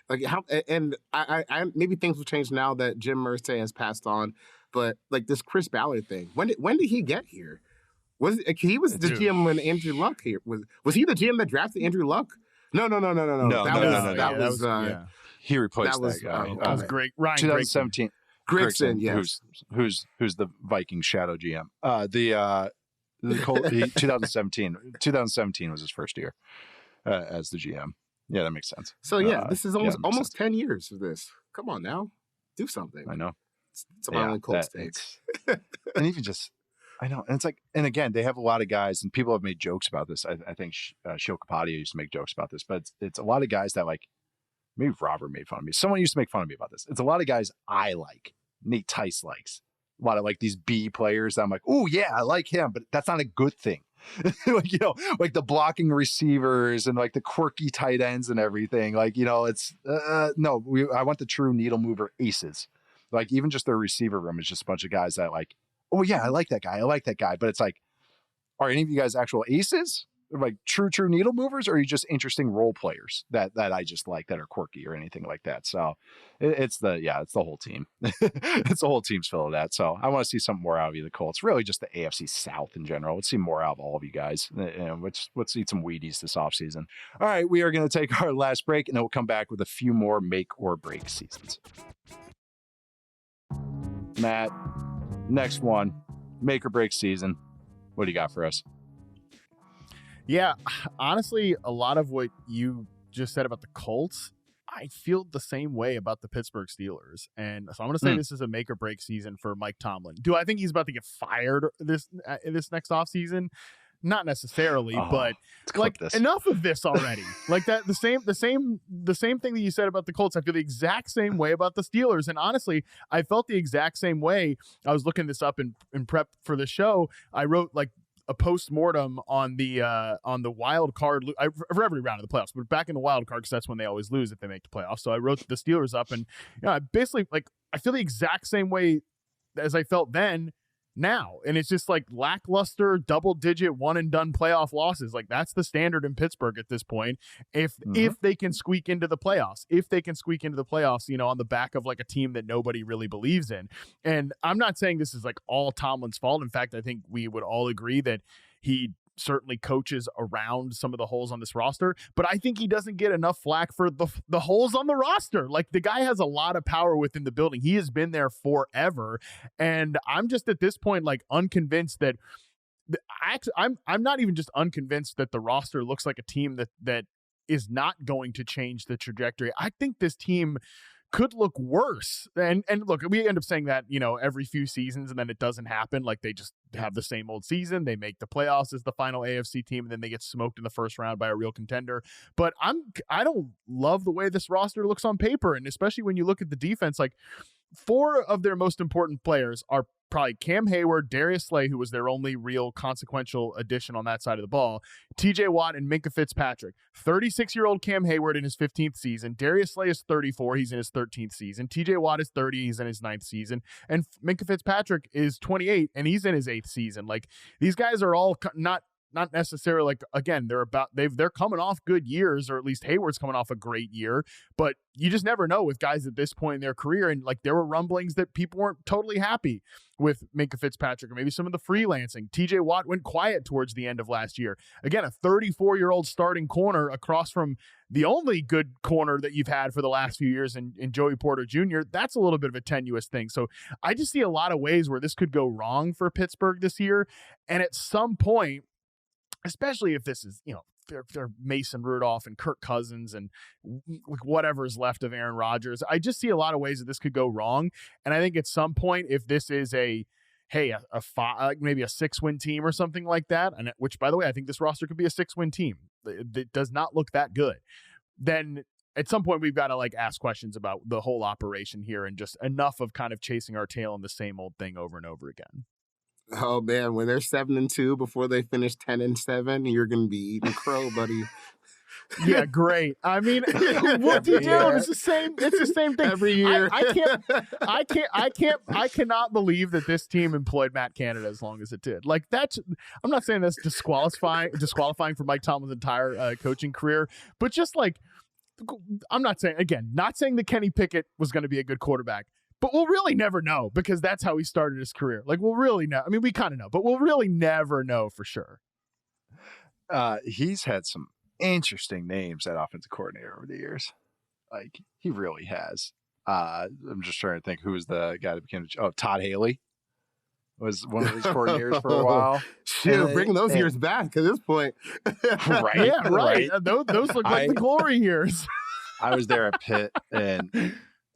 I maybe things will change now that Jim Irsay has passed on, but this Chris Ballard thing. When did he get here? He was the GM when Andrew Luck here was he the GM that drafted Andrew Luck? No. That was he replaced that guy. That was great. Ryan 2017. Grigson, yes. Who's the Viking shadow GM? The 2017 was his first year as the GM. Yeah, that makes sense. So this is almost 10 years of this. Come on now, do something. I know. It's my only Colts take. And even just, I know. And it's and again, they have a lot of guys, and people have made jokes about this. I think Shil Kapadia used to make jokes about this, but it's a lot of guys that maybe Robert made fun of me. Someone used to make fun of me about this. It's a lot of guys I like. Nate Tice likes. A lot of these B players that I'm like, oh yeah, I like him, but that's not a good thing. The blocking receivers and the quirky tight ends and everything. It's no, I want the true needle mover aces. Even just their receiver room is just a bunch of guys that oh yeah, I like that guy. But it's are any of you guys actual aces? True needle movers, or are you just interesting role players that I just like, that are quirky or anything like that? So it's the whole team. It's the whole team's full of that. So I want to see something more out of you, the Colts. Really just the AFC South in general. Let's see more out of all of you guys. Let's eat some Wheaties this offseason. All right, we are going to take our last break, and then we'll come back with a few more make or break seasons. Matt, next one, make or break season. What do you got for us? Yeah, honestly, a lot of what you just said about the Colts, I feel the same way about the Pittsburgh Steelers. And so I'm going to say this is a make or break season for Mike Tomlin. Do I think he's about to get fired this next offseason? Not necessarily, but like this. enough of this already. Like that, the same thing that you said about the Colts. I feel the exact same way about the Steelers. And honestly, I felt the exact same way. I was looking this up in prep for the show. I wrote like a post-mortem on the wild card for every round of the playoffs, but back in the wild card, because that's when they always lose if they make the playoffs. So I wrote the Steelers up, and I basically like I feel the exact same way as I felt then now. And it's just like lackluster double-digit one-and-done playoff losses. Like that's the standard in Pittsburgh at this point. If they can squeak into the playoffs, on the back of like a team that nobody really believes in. And I'm not saying this is like all Tomlin's fault. In fact, I think we would all agree that he certainly coaches around some of the holes on this roster, but I think he doesn't get enough flack for the holes on the roster. Like the guy has a lot of power within the building. He has been there forever. And I'm just at this point, like unconvinced that I'm not even just unconvinced that the roster looks like a team that is not going to change the trajectory. I think this team could look worse. And look, we end up saying that, every few seasons, and then it doesn't happen. Like they just have the same old season. They make the playoffs as the final AFC team, and then they get smoked in the first round by a real contender. But I don't love the way this roster looks on paper. And especially when you look at the defense, like 4 of their most important players are probably Cam Hayward, Darius Slay, who was their only real consequential addition on that side of the ball, TJ Watt, and Minkah Fitzpatrick. 36-year-old Cam Hayward in his 15th season. Darius Slay is 34. He's in his 13th season. TJ Watt is 30. He's in his 9th season. And Minkah Fitzpatrick is 28, and he's in his 8th season. Like, these guys are all not necessarily like, again, they're coming off good years, or at least Hayward's coming off a great year, but you just never know with guys at this point in their career. And like there were rumblings that people weren't totally happy with Minkah Fitzpatrick, or maybe some of the freelancing. TJ Watt went quiet towards the end of last year. Again, a 34-year-old starting corner across from the only good corner that you've had for the last few years in Joey Porter Jr. That's a little bit of a tenuous thing. So I just see a lot of ways where this could go wrong for Pittsburgh this year. And at some point, especially if this is, they're Mason Rudolph and Kirk Cousins and whatever is left of Aaron Rodgers, I just see a lot of ways that this could go wrong. And I think at some point, if this is maybe a 6-win team or something like that, and which, by the way, I think this roster could be a 6-win team. It does not look that good. Then at some point, we've got to like ask questions about the whole operation here, and just enough of kind of chasing our tail in the same old thing over and over again. Oh man, when they're 7-2 before they finish 10-7, you're gonna be eating crow, buddy. Yeah, great. I mean, what you do? It's the same thing every year. I cannot believe that this team employed Matt Canada as long as it did. Like I'm not saying that's disqualifying for Mike Tomlin's entire coaching career, but just like, I'm not saying that Kenny Pickett was going to be a good quarterback. But we'll really never know, because that's how he started his career. Like, we'll really know. I mean, we kind of know, but we'll really never know for sure. He's had some interesting names at offensive coordinator over the years. Like, he really has. I'm just trying to think who was the guy that became Todd Haley was one of his coordinators for a while. Shoot, bring those years back at this point. Right. Yeah, right. Those look like the glory years. I was there at Pitt,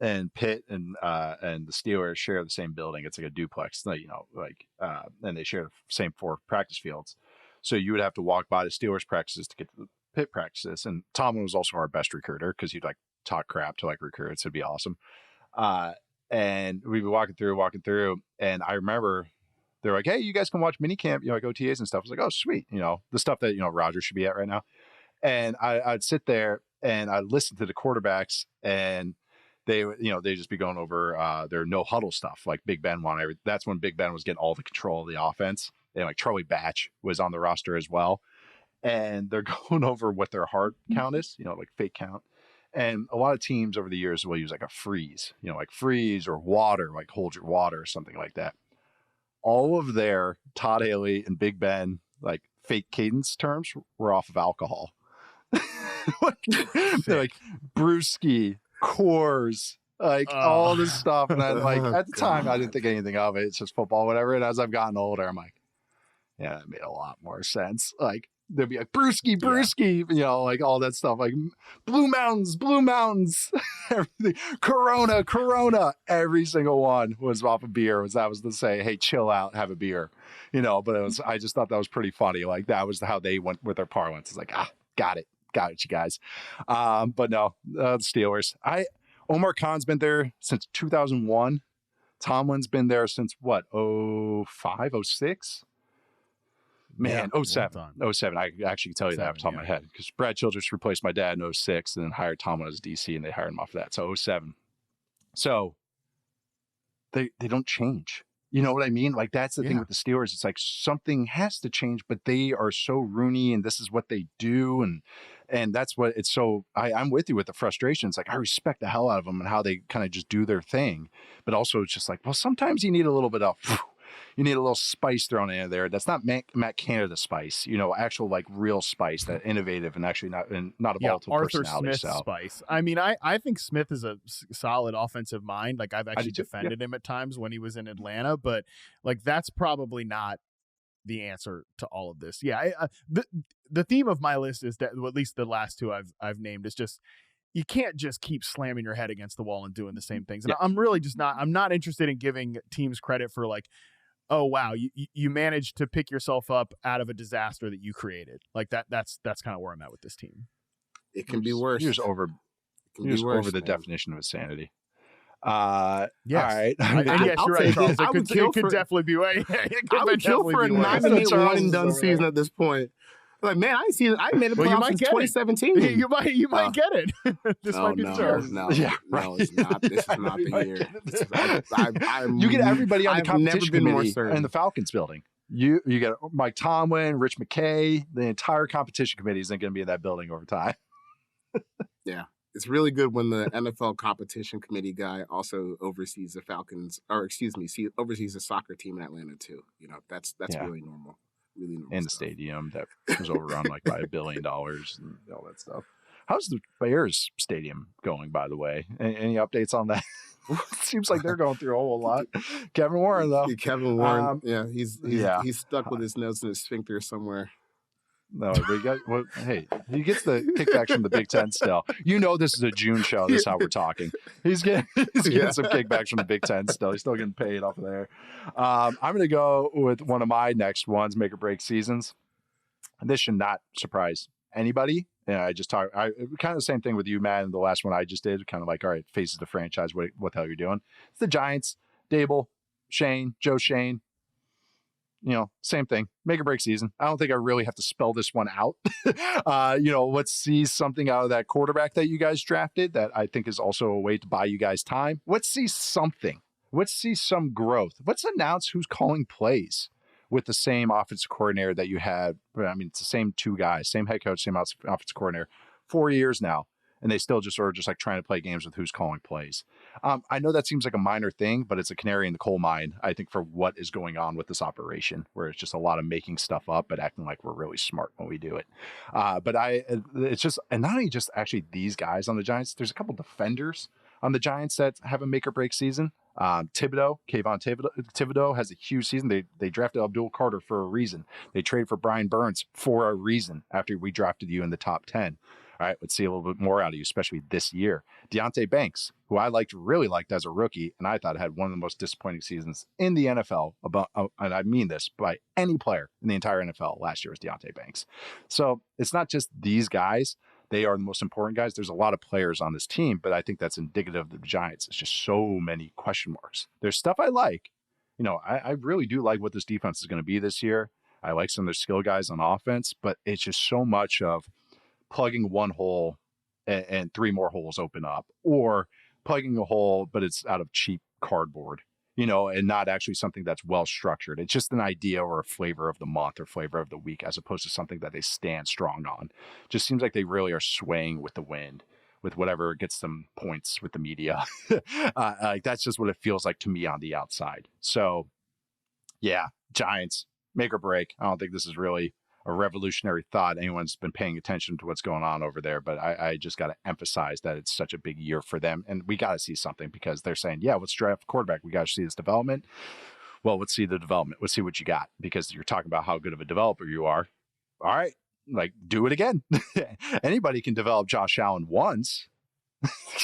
and Pitt and the Steelers share the same building. It's like a duplex, and they share the same 4 practice fields. So you would have to walk by the Steelers practices to get to the Pitt practices. And Tomlin was also our best recruiter, because he'd like talk crap to like recruits. It'd be awesome. And we'd be walking through, and I remember they're like, "Hey, you guys can watch minicamp, like OTAs and stuff." I was like, "Oh, sweet," the stuff that Rodgers should be at right now. And I'd sit there and I'd listen to the quarterbacks, and they just be going over their no huddle stuff, like Big Ben won. That's when Big Ben was getting all the control of the offense, and like Charlie Batch was on the roster as well. And they're going over what their heart count is, like fake count. And a lot of teams over the years will use like a freeze, like freeze or water, like hold your water or something like that. All of their Todd Haley and Big Ben, like fake cadence terms, were off of alcohol. like brewski, Coors, all this stuff. And I at the time, I didn't think anything of it. It's just football, whatever. And as I've gotten older, I'm like, yeah, that made a lot more sense. Like, they'd be like brewski, you know, like all that stuff, like Blue Mountains, everything, Corona. Every single one was off of beer. That was to say, hey, chill out, have a beer, you know. But I just thought that was pretty funny. Like that was how they went with their parlance. It's like, got it, you guys. But no, the Steelers. Omar Khan's been there since 2001. Tomlin's been there since what, 05, 06? Man, Yeah, 07. 07. I actually can tell you that off the top of my head because Brad Childress replaced my dad in 06 and then hired Tomlin as DC and they hired him off of that. So 07. So they don't change. You know what I mean? Like that's the thing with the Steelers. It's like something has to change, but they are so Rooney and this is what they do. And that's what it's so I'm with you with the frustration. It's like I respect the hell out of them and how they kind of just do their thing. But also it's just like, well, sometimes you need a little bit of you need a little spice thrown in there. That's not Matt Canada spice, you know, actual like real spice, that innovative and actually not a volatile Arthur personality. Smith spice. I mean, I think Smith is a solid offensive mind. Like I've actually defended him at times when he was in Atlanta, but like that's probably not the answer to all of this. Yeah, the theme of my list is that, well, at least the last two I've named, is just you can't just keep slamming your head against the wall and doing the same things. And I'm really just I'm not interested in giving teams credit for like, oh wow, you managed to pick yourself up out of a disaster that you created. Like that's kind of where I'm at with this team. It can be worse. You're just over the definition of insanity. Yes. All right. And yes, you're right, Charles. It could definitely be way. I would kill for a 9-1 one and done season at this point. Like, man, I made it since 2017. You might get it. This might be the chance. No, it's not. This is not the year. You get everybody on the competition committee in the Falcons building. You get Mike Tomlin, Rich McKay. The entire competition committee isn't going to be in that building over time. Yeah. It's really good when the NFL competition committee guy also oversees the Falcons, or oversees the soccer team in Atlanta too. You know, that's really normal. Really normal. And the stadium that was overrun like by $1 billion and all that stuff. How's the Bears stadium going, by the way? Any updates on that? Seems like they're going through a whole lot. Kevin Warren, though. Kevin Warren, he's stuck with his nose in his sphincter somewhere. No, hey, he gets the kickbacks from the Big Ten still. You know this is a June show. This is how we're talking. He's getting some kickbacks from the Big Ten still. He's still getting paid off of there. I'm going to go with one of my next ones, make or break seasons. And this should not surprise anybody. Yeah, I kind of the same thing with you, Matt, and the last one I just did. Kind of like, all right, faces the franchise. What the hell are you doing? It's the Giants, Dable, Joe Shane. You know, same thing. Make or break season. I don't think I really have to spell this one out. Let's see something out of that quarterback that you guys drafted that I think is also a way to buy you guys time. Let's see something. Let's see some growth. Let's announce who's calling plays with the same offensive coordinator that you had. I mean, it's the same two guys, same head coach, same offensive coordinator, 4 years now. And they still just are just like trying to play games with who's calling plays. I know that seems like a minor thing, but it's a canary in the coal mine, I think, for what is going on with this operation, where it's just a lot of making stuff up, but acting like we're really smart when we do it. It's just, and not only just actually these guys on the Giants, there's a couple defenders on the Giants that have a make or break season. Kayvon Thibodeau has a huge season. They drafted Abdul Carter for a reason. They traded for Brian Burns for a reason after we drafted you in the top 10. All right, let's see a little bit more out of you, especially this year. Deonte Banks, who I really liked as a rookie, and I thought had one of the most disappointing seasons in the NFL, and I mean this, by any player in the entire NFL last year was Deonte Banks. So it's not just these guys. They are the most important guys. There's a lot of players on this team, but I think that's indicative of the Giants. It's just so many question marks. There's stuff I like. You know, I really do like what this defense is going to be this year. I like some of their skill guys on offense, but it's just so much of plugging one hole and three more holes open up, or plugging a hole, but it's out of cheap cardboard, you know, and not actually something that's well structured. It's just an idea or a flavor of the month or flavor of the week, as opposed to something that they stand strong on. Just seems like they really are swaying with the wind, with whatever gets them points with the media. Like that's just what it feels like to me on the outside. So yeah, Giants, make or break. I don't think this is really a revolutionary thought. Anyone's been paying attention to what's going on over there, but I just got to emphasize that it's such a big year for them. And we got to see something, because they're saying, yeah, let's draft a quarterback. We got to see this development. Well, let's see the development. Let's see what you got, because you're talking about how good of a developer you are. All right, like, do it again. Anybody can develop Josh Allen once.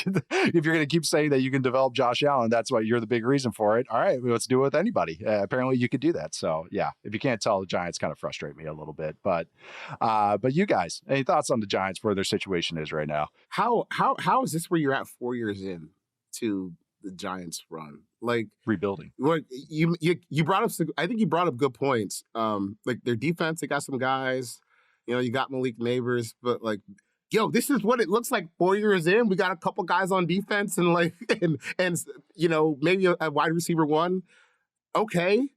If you're going to keep saying that you can develop Josh Allen, that's why you're the big reason for it. All right, let's do it with anybody. Apparently you could do that. So yeah, if you can't tell, the Giants kind of frustrate me a little bit, but you guys, any thoughts on the Giants, where their situation is right now? How is this where you're at 4 years in to the Giants run? Like rebuilding. What you brought up, I think you brought up good points. Like their defense, they got some guys, you got Malik Neighbors, but like, yo, this is what it looks like 4 years in. We got a couple guys on defense and like, and maybe a wide receiver one. Okay.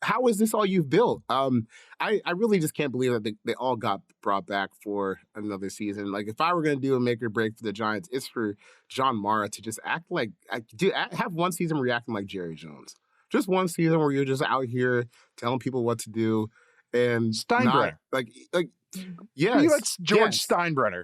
How is this all you've built? I really just can't believe that they all got brought back for another season. Like if I were going to do a make or break for the Giants, it's for John Mara to just act like, have one season where you're acting like Jerry Jones. Just one season where you're just out here telling people what to do. And Steinbrenner. Yes. Be like George Steinbrenner.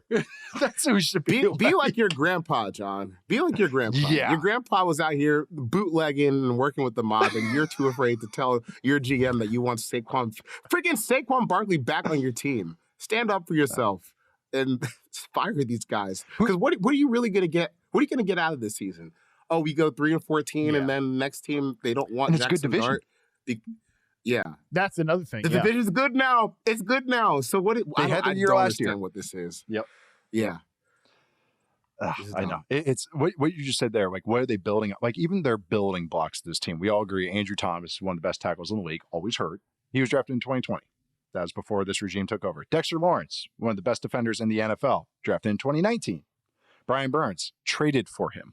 That's who should be. Be like your grandpa, John. Be like your grandpa. Yeah. Your grandpa was out here bootlegging and working with the mob, and you're too afraid to tell your GM that you want Saquon Barkley back on your team. Stand up for yourself and fire these guys. Because what are you really going to get? What are you going to get out of this season? Oh, we go 3-14, and then next team, they don't want Jackson good division. Dart. Yeah, that's another thing. The division's good now. It's good now. So what? They had the year last year. What this is? Yep. Yeah. I know. It's what you just said there. Like, what are they building? Like, even their building blocks of this team. We all agree Andrew Thomas is one of the best tackles in the league. Always hurt. He was drafted in 2020. That was before this regime took over. Dexter Lawrence, one of the best defenders in the NFL, drafted in 2019. Brian Burns, traded for him.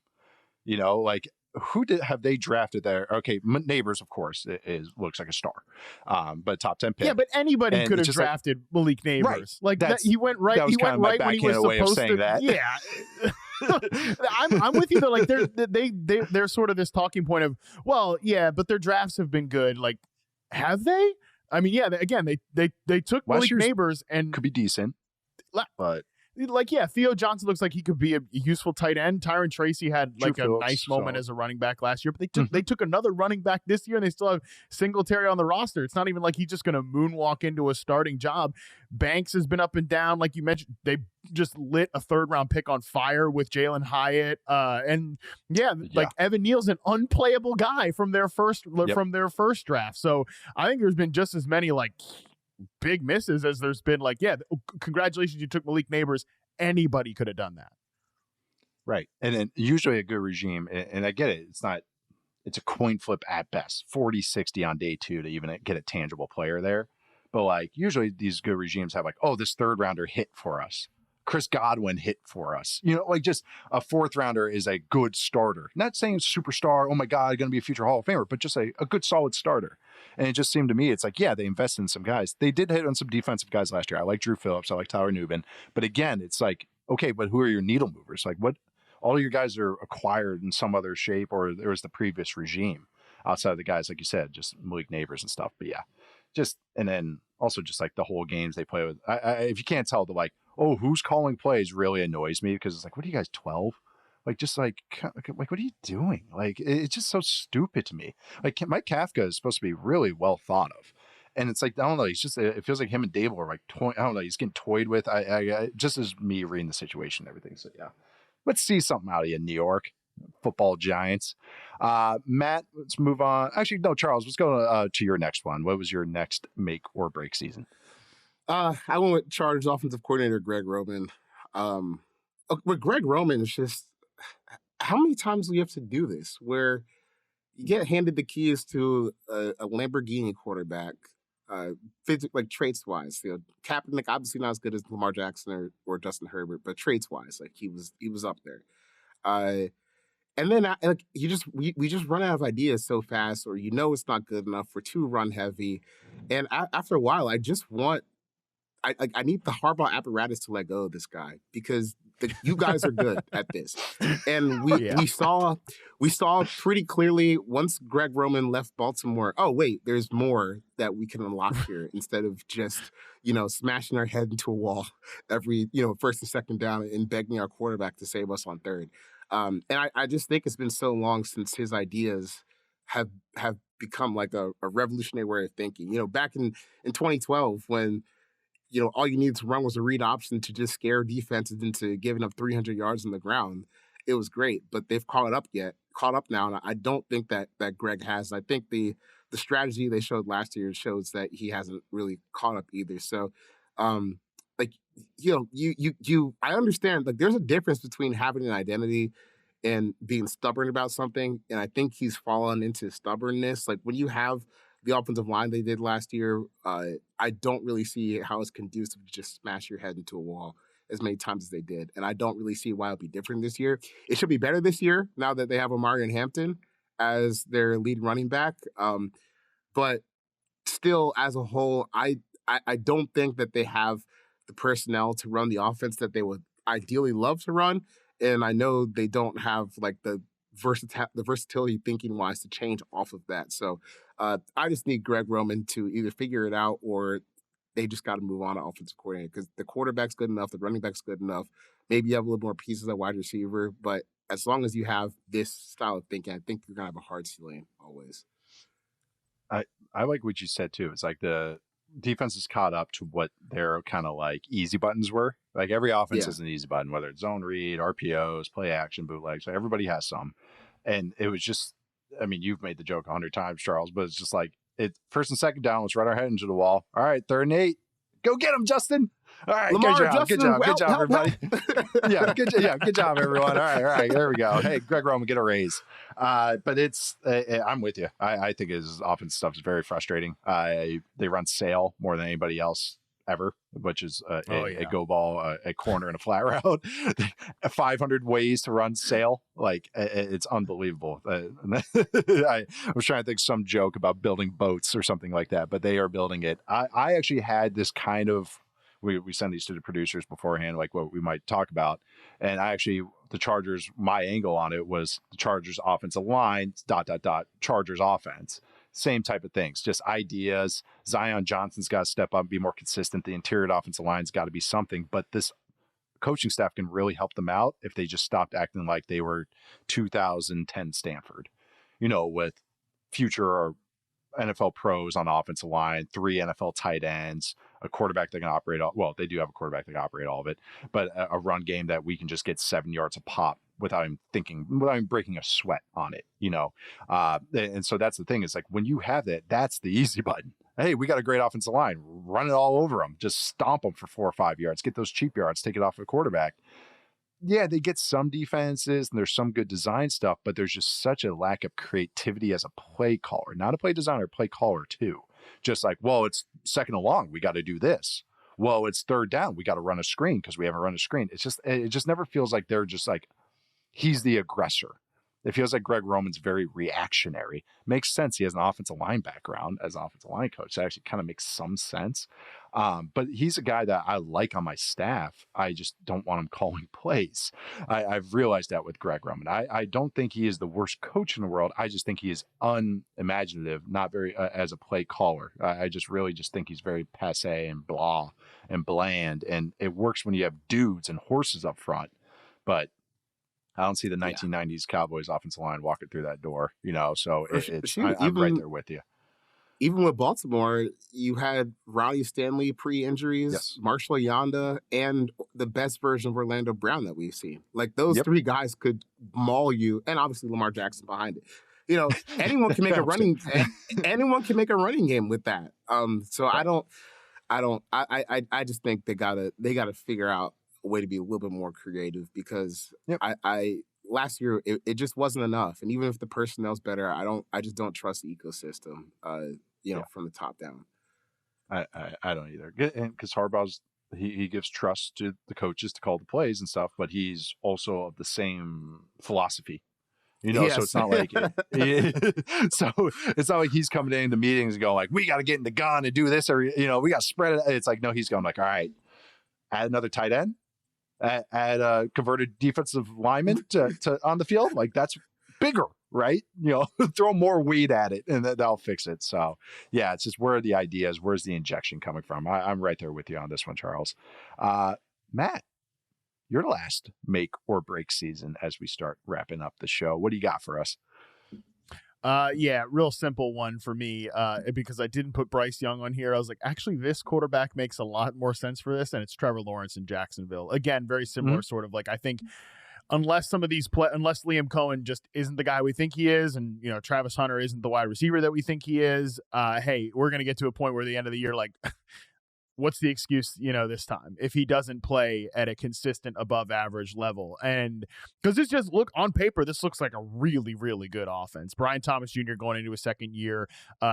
Who have they drafted there? Okay, Neighbors, of course, looks like a star, but top 10 pick. Yeah, but anybody could have drafted Malik Neighbors. Right. Like he went right. He went right when he was supposed to. That. Yeah, I'm with you though. Like they're sort of this talking point of, well, yeah, but their drafts have been good. Like, have they? I mean, yeah. They took Malik Neighbors and could be decent, but. Like, yeah, Theo Johnson looks like he could be a useful tight end. Tyron Tracy had like a nice moment as a running back last year, but they took another running back this year, and they still have Singletary on the roster. It's not even like he's just going to moonwalk into a starting job. Banks has been up and down, like you mentioned. They just lit a 3rd-round pick on fire with Jalen Hyatt, and like Evan Neal's an unplayable guy from their first draft. So I think there's been just as many like big misses as there's been like, congratulations, you took Malik Neighbors. Anybody could have done that. Right. And then usually a good regime, and I get it, it's a coin flip at best, 40-60 on day 2 to even get a tangible player there. But like usually these good regimes have like, oh, this 3rd rounder hit for us. Chris Godwin hit for us. Like just a 4th rounder is a good starter. Not saying superstar, oh my God, going to be a future Hall of Famer, but just a good solid starter. And it just seemed to me, it's like, yeah, they invested in some guys. They did hit on some defensive guys last year. I like Drew Phillips. I like Tyler Nubin. But again, it's like, okay, but who are your needle movers? Like what? All of your guys are acquired in some other shape, or there was the previous regime outside of the guys, like you said, just Malik Neighbors and stuff. But yeah, and then also just like the whole games they play with. If you can't tell, the like, oh, who's calling plays really annoys me, because it's like, what are you guys, 12? Like, just like, what are you doing? Like, it's just so stupid to me. Like, Mike Kafka is supposed to be really well thought of. And it's like, I don't know, it feels like him and Dable are like, I don't know, he's getting toyed with. I just as me reading the situation and everything. So yeah, let's see something out of you, New York football Giants. Matt, let's move on. Actually, no, Charles, let's go to your next one. What was your next make or break season? I went with Chargers offensive coordinator Greg Roman. With Greg Roman, it's just, how many times do you have to do this where you get handed the keys to a Lamborghini quarterback, like traits-wise? Kaepernick, obviously not as good as Lamar Jackson or Justin Herbert, but traits-wise, like he was up there. And then we just run out of ideas so fast, or it's not good enough. We're too run heavy, and after a while, I just want. I need the Harbaugh apparatus to let go of this guy, because you guys are good at this. And we saw pretty clearly once Greg Roman left Baltimore, oh, wait, there's more that we can unlock here instead of just, smashing our head into a wall every, first and second down and begging our quarterback to save us on 3rd. And I just think it's been so long since his ideas have become like a revolutionary way of thinking. Back in 2012 when all you needed to run was a read option to just scare defenses into giving up 300 yards on the ground. It was great, but they've caught up now, and I don't think that Greg has. I think the strategy they showed last year shows that he hasn't really caught up either. So, like I understand, like, there's a difference between having an identity and being stubborn about something, and I think he's fallen into stubbornness. Like, when you have the offensive line they did last year, I don't really see how it's conducive to just smash your head into a wall as many times as they did. And I don't really see why it'll be different this year. It should be better this year now that they have Amari and Hampton as their lead running back. But still, as a whole, I don't think that they have the personnel to run the offense that they would ideally love to run. And I know they don't have like the versatility thinking wise to change off of that. So I just need Greg Roman to either figure it out, or they just got to move on to offensive coordinator, because the quarterback's good enough, the running back's good enough. Maybe you have a little more pieces at wide receiver, but as long as you have this style of thinking, I think you're going to have a hard ceiling always. I like what you said too. It's like the defense is caught up to what their kind of like easy buttons were. Like every offense has an easy button, whether it's zone read, RPOs, play action, bootlegs. So everybody has some. And it was just, I mean, you've made the joke 100 times, Charles, but it's just like, first and second down, let's run our head into the wall. All right, 3rd and 8. Go get him, Justin. All right, Lamar, good job, everybody. Good job, everyone. All right, there we go. Hey, Greg Roman, get a raise. But I'm with you. I think his offense stuff is very frustrating. They run sail more than anybody else ever, which is a go ball, a corner, and a flat route. 500 ways to run sail. Like, it's unbelievable. I was trying to think some joke about building boats or something like that, but they are building it. I actually had this kind of, we send these to the producers beforehand, like what we might talk about. And the Chargers, my angle on it was the Chargers offensive line, ... Chargers offense. Same type of things, just ideas. Zion Johnson's got to step up and be more consistent. The interior offensive line's got to be something, but this coaching staff can really help them out if they just stopped acting like they were 2010 Stanford, with future NFL pros on the offensive line, 3 NFL tight ends, a quarterback that can operate they do have a quarterback that can operate all of it, but a run game that we can just get 7 yards a pop without even breaking a sweat on it, and so that's the thing, is like, when you have that, that's the easy button. Hey, we got a great offensive line, run it all over them, just stomp them for 4 or 5 yards, get those cheap yards, take it off the quarterback. Yeah, they get some defenses and there's some good design stuff, but there's just such a lack of creativity as a play caller, not a play designer, play caller too. Just like, well, it's 2nd and long, we got to do this. Well, it's 3rd down, we got to run a screen because we haven't run a screen. It just never feels like they're just like, he's the aggressor. It feels like Greg Roman's very reactionary. Makes sense. He has an offensive line background as an offensive line coach. That actually kind of makes some sense. But he's a guy that I like on my staff. I just don't want him calling plays. I've realized that with Greg Roman. I don't think he is the worst coach in the world. I just think he is unimaginative, not very as a play caller. I just really just think he's very passe and blah and bland. And it works when you have dudes and horses up front. But I don't see the 1990s Cowboys offensive line walking through that door, so I'm right there with you. Even with Baltimore, you had Ronnie Stanley pre-injuries, Marshall Yanda, and the best version of Orlando Brown that we've seen. Like, those 3 guys could maul you, and obviously Lamar Jackson behind it. Anyone can make anyone can make a running game with that. So I just think they gotta figure out a way to be a little bit more creative, because I last year it just wasn't enough. And even if the personnel's better, I just don't trust the ecosystem, from the top down. I don't either. Because Harbaugh's, he gives trust to the coaches to call the plays and stuff, but he's also of the same philosophy. So it's not like so it's not like he's coming in the meetings and going like, we got to get in the gun and do this, or we got to spread it. It's like, no, he's going like, all right, add another tight end, add a converted defensive lineman to on the field. Like, that's bigger, right? Throw more weight at it and that'll fix it. So yeah, it's just, where are the ideas? Where's the injection coming from? I'm right there with you on this one, Charles. Matt, your last make or break season as we start wrapping up the show. What do you got for us? Yeah, real simple one for me, because I didn't put Bryce Young on here. I was like, actually, this quarterback makes a lot more sense for this, and it's Trevor Lawrence in Jacksonville. Again, very similar sort of like, I think unless some of these unless Liam Cohen just isn't the guy we think he is, and Travis Hunter isn't the wide receiver that we think he is, hey, we're gonna get to a point where the end of the year, like, what's the excuse, this time if he doesn't play at a consistent above average level? And because this just on paper, this looks like a really, really good offense. Brian Thomas Jr. going into his second year,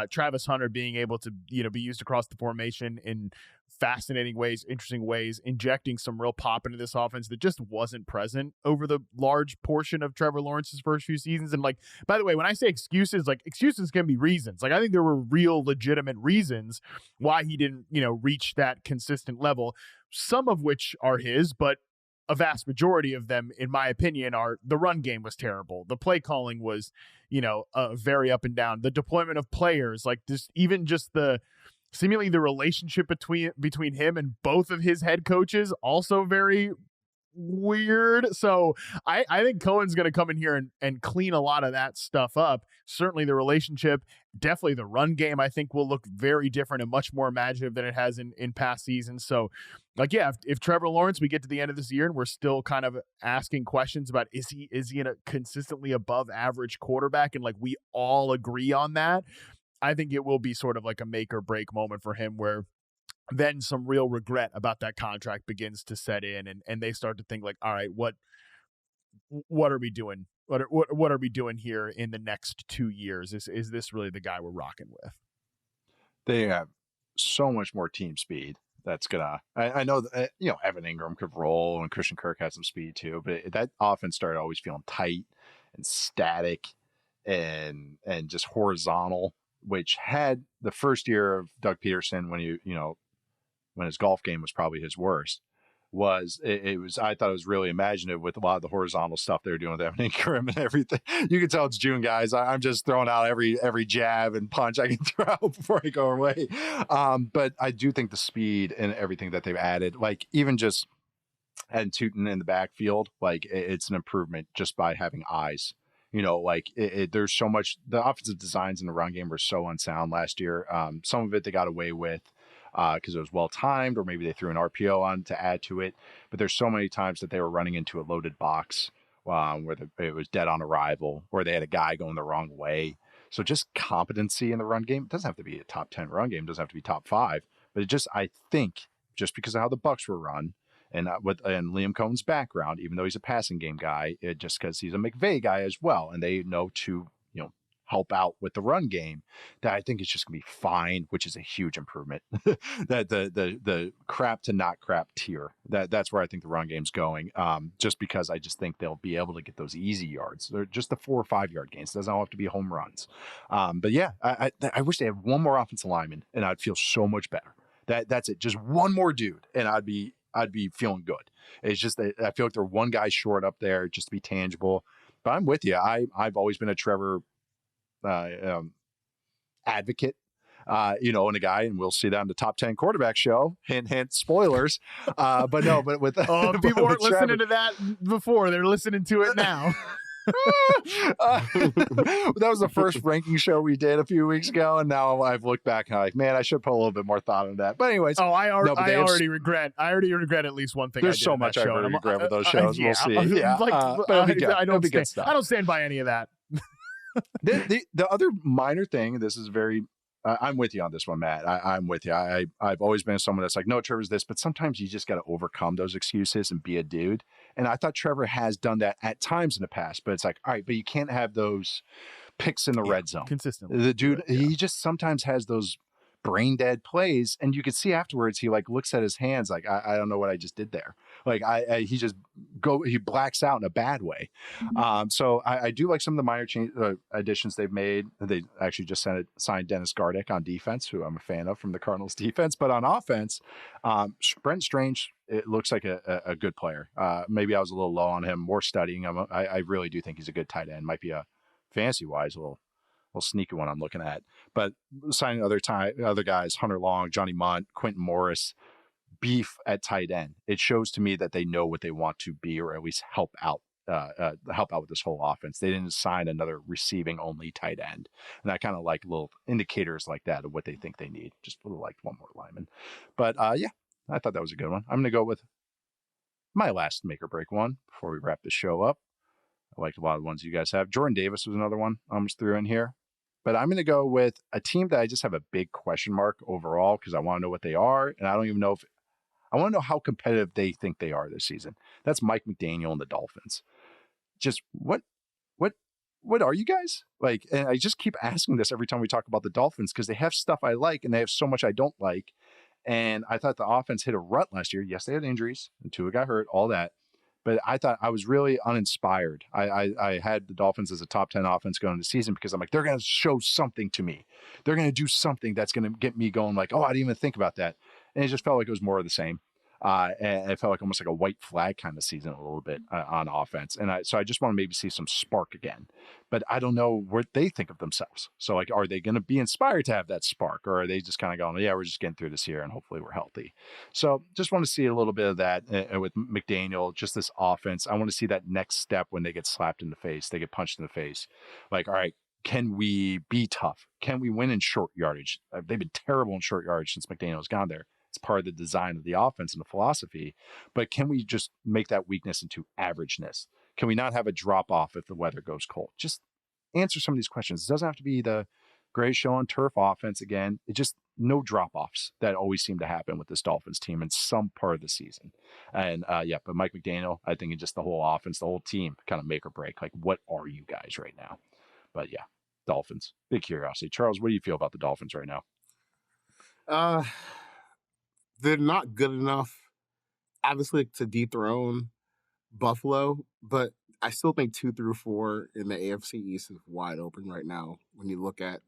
Travis Hunter being able to, be used across the formation in fascinating ways, interesting ways, injecting some real pop into this offense that just wasn't present over the large portion of Trevor Lawrence's first few seasons. And like, by the way, when I say excuses, like excuses can be reasons. Like I think there were real legitimate reasons why he didn't, reach that consistent level, some of which are his, but a vast majority of them, in my opinion, are the run game was terrible. The play calling was, very up and down. The deployment of players, like this, even just seemingly the relationship between him and both of his head coaches, also very weird. So I think Cohen's going to come in here and clean a lot of that stuff up. Certainly the relationship, definitely the run game, I think will look very different and much more imaginative than it has in past seasons. So like, yeah, if Trevor Lawrence, we get to the end of this year and we're still kind of asking questions about, is he in a consistently above average quarterback? And like, we all agree on that. I think it will be sort of like a make or break moment for him where then some real regret about that contract begins to set in, and they start to think like, all right, what are we doing? What are we doing here in the next 2 years? Is this really the guy we're rocking with? They have so much more team speed. That's gonna. I know that, Evan Ingram could roll and Christian Kirk has some speed too, but that offense started always feeling tight and static and just horizontal, which had the first year of Doug Peterson when when his golf game was probably his worst, it was I thought it was really imaginative with a lot of the horizontal stuff they were doing with Evan Ingram and everything. You can tell it's June, guys. I'm just throwing out every jab and punch I can throw out before I go away. But I do think the speed and everything that they've added, like even just adding Tootin in the backfield, like it's an improvement just by having eyes. There's so much. The offensive designs in the run game were so unsound last year. Some of it they got away with because it was well timed, or maybe they threw an RPO on to add to it. But there's so many times that they were running into a loaded box where it was dead on arrival, or they had a guy going the wrong way. So just competency in the run game. It doesn't have to be a top 10 run game. It doesn't have to be top 5. But I think just because of how the Bucs were run, and Liam Cohen's background, even though he's a passing game guy, just because he's a McVay guy as well, and they know to help out with the run game, that I think it's just gonna be fine, which is a huge improvement. That the crap to not crap tier, that's where I think the run game's going. Just because I just think they'll be able to get those easy yards. They're just the 4 or 5 yard gains. It doesn't all have to be home runs. But yeah, I wish they had one more offensive lineman, and I'd feel so much better. That's it. Just one more dude, and I'd be feeling good. It's just that I feel like they're one guy short up there just to be tangible. But I'm with you. I've always been a Trevor advocate, and a guy, and we'll see that in the top 10 quarterback show. Hint, hint, spoilers. But with people weren't listening to that before. They're listening to it now. That was the first ranking show we did a few weeks ago, and now I've looked back and I'm like, man, I should put a little bit more thought into that. But anyways, I already regret at least one thing. There's so much I regret with those shows. We'll see. Yeah, I don't stand by any of that. The other minor thing, this is very, I'm with you on this one, Matt. I'm with you. I've always been someone that's like, no, Trevor's this, but sometimes you just got to overcome those excuses and be a dude. And I thought Trevor has done that at times in the past, but it's like, all right, but you can't have those picks in the red zone consistently. The dude, he just sometimes has those brain dead plays, and you could see afterwards he like looks at his hands like, I don't know what I just did there. Like he blacks out in a bad way. So I do like some of the minor additions they've made. They actually just signed Dennis Gardeck on defense, who I'm a fan of from the Cardinals defense. But on offense, Brent Strange, it looks like a good player. Maybe I was a little low on him, more studying him. I really do think he's a good tight end. Might be a fantasy wise a little sneaky one I'm looking at. But signing other guys, Hunter Long, Johnny Munt, Quentin Morris, beef at tight end. It shows to me that they know what they want to be, or at least help out help out with this whole offense. They didn't sign another receiving only tight end, and I kind of like little indicators like that of what they think they need. Just would have liked one more lineman, but yeah, I thought that was a good one. I'm going to go with my last make or break one before we wrap the show up. I liked a lot of the ones you guys have. Jordan Davis was another one I almost threw in here. But I'm going to go with a team that I just have a big question mark overall because I want to know what they are. And I don't even know if I want to know how competitive they think they are this season. That's Mike McDaniel and the Dolphins. Just what are you guys like? And I just keep asking this every time we talk about the Dolphins because they have stuff I like and they have so much I don't like. And I thought the offense hit a rut last year. Yes, they had injuries and Tua got hurt, all that. But I thought I was really uninspired. I had the Dolphins as a top 10 offense going into the season because I'm like, they're going to show something to me. They're going to do something that's going to get me going like, oh, I didn't even think about that. And it just felt like it was more of the same. And it felt like almost like a white flag kind of season a little bit on offense. And so I just want to maybe see some spark again. But I don't know what they think of themselves. So like, are they going to be inspired to have that spark? Or are they just kind of going, yeah, we're just getting through this year and hopefully we're healthy. So just want to see a little bit of that with McDaniel, just this offense. I want to see that next step when they get slapped in the face, they get punched in the face. Like, all right, can we be tough? Can we win in short yardage? They've been terrible in short yardage since McDaniel's gone there. It's part of the design of the offense and the philosophy, but can we just make that weakness into averageness? Can we not have a drop off if the weather goes cold? Just answer some of these questions. It doesn't have to be the great show on turf offense again. It just no drop offs that always seem to happen with this Dolphins team in some part of the season. And but Mike McDaniel, I think just the whole offense, the whole team kind of make or break. Like, what are you guys right now? But yeah, Dolphins, big curiosity. Charles, what do you feel about the Dolphins right now? They're not good enough, obviously, to dethrone Buffalo, but I still think 2 through 4 in the AFC East is wide open right now when you look at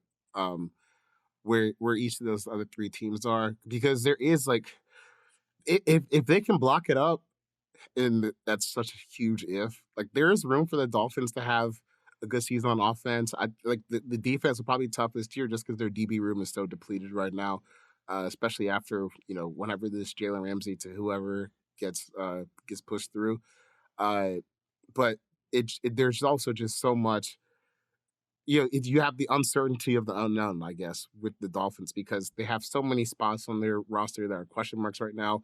where each of those other 3 teams are, because there is like if they can block it up, and that's such a huge if. Like there is room for the Dolphins to have a good season on offense. I like the defense will probably be tough this year just because their DB room is so depleted right now. Especially after, whenever this Jalen Ramsey to whoever gets pushed through. But there's also just so much, you have the uncertainty of the unknown, I guess, with the Dolphins because they have so many spots on their roster that are question marks right now.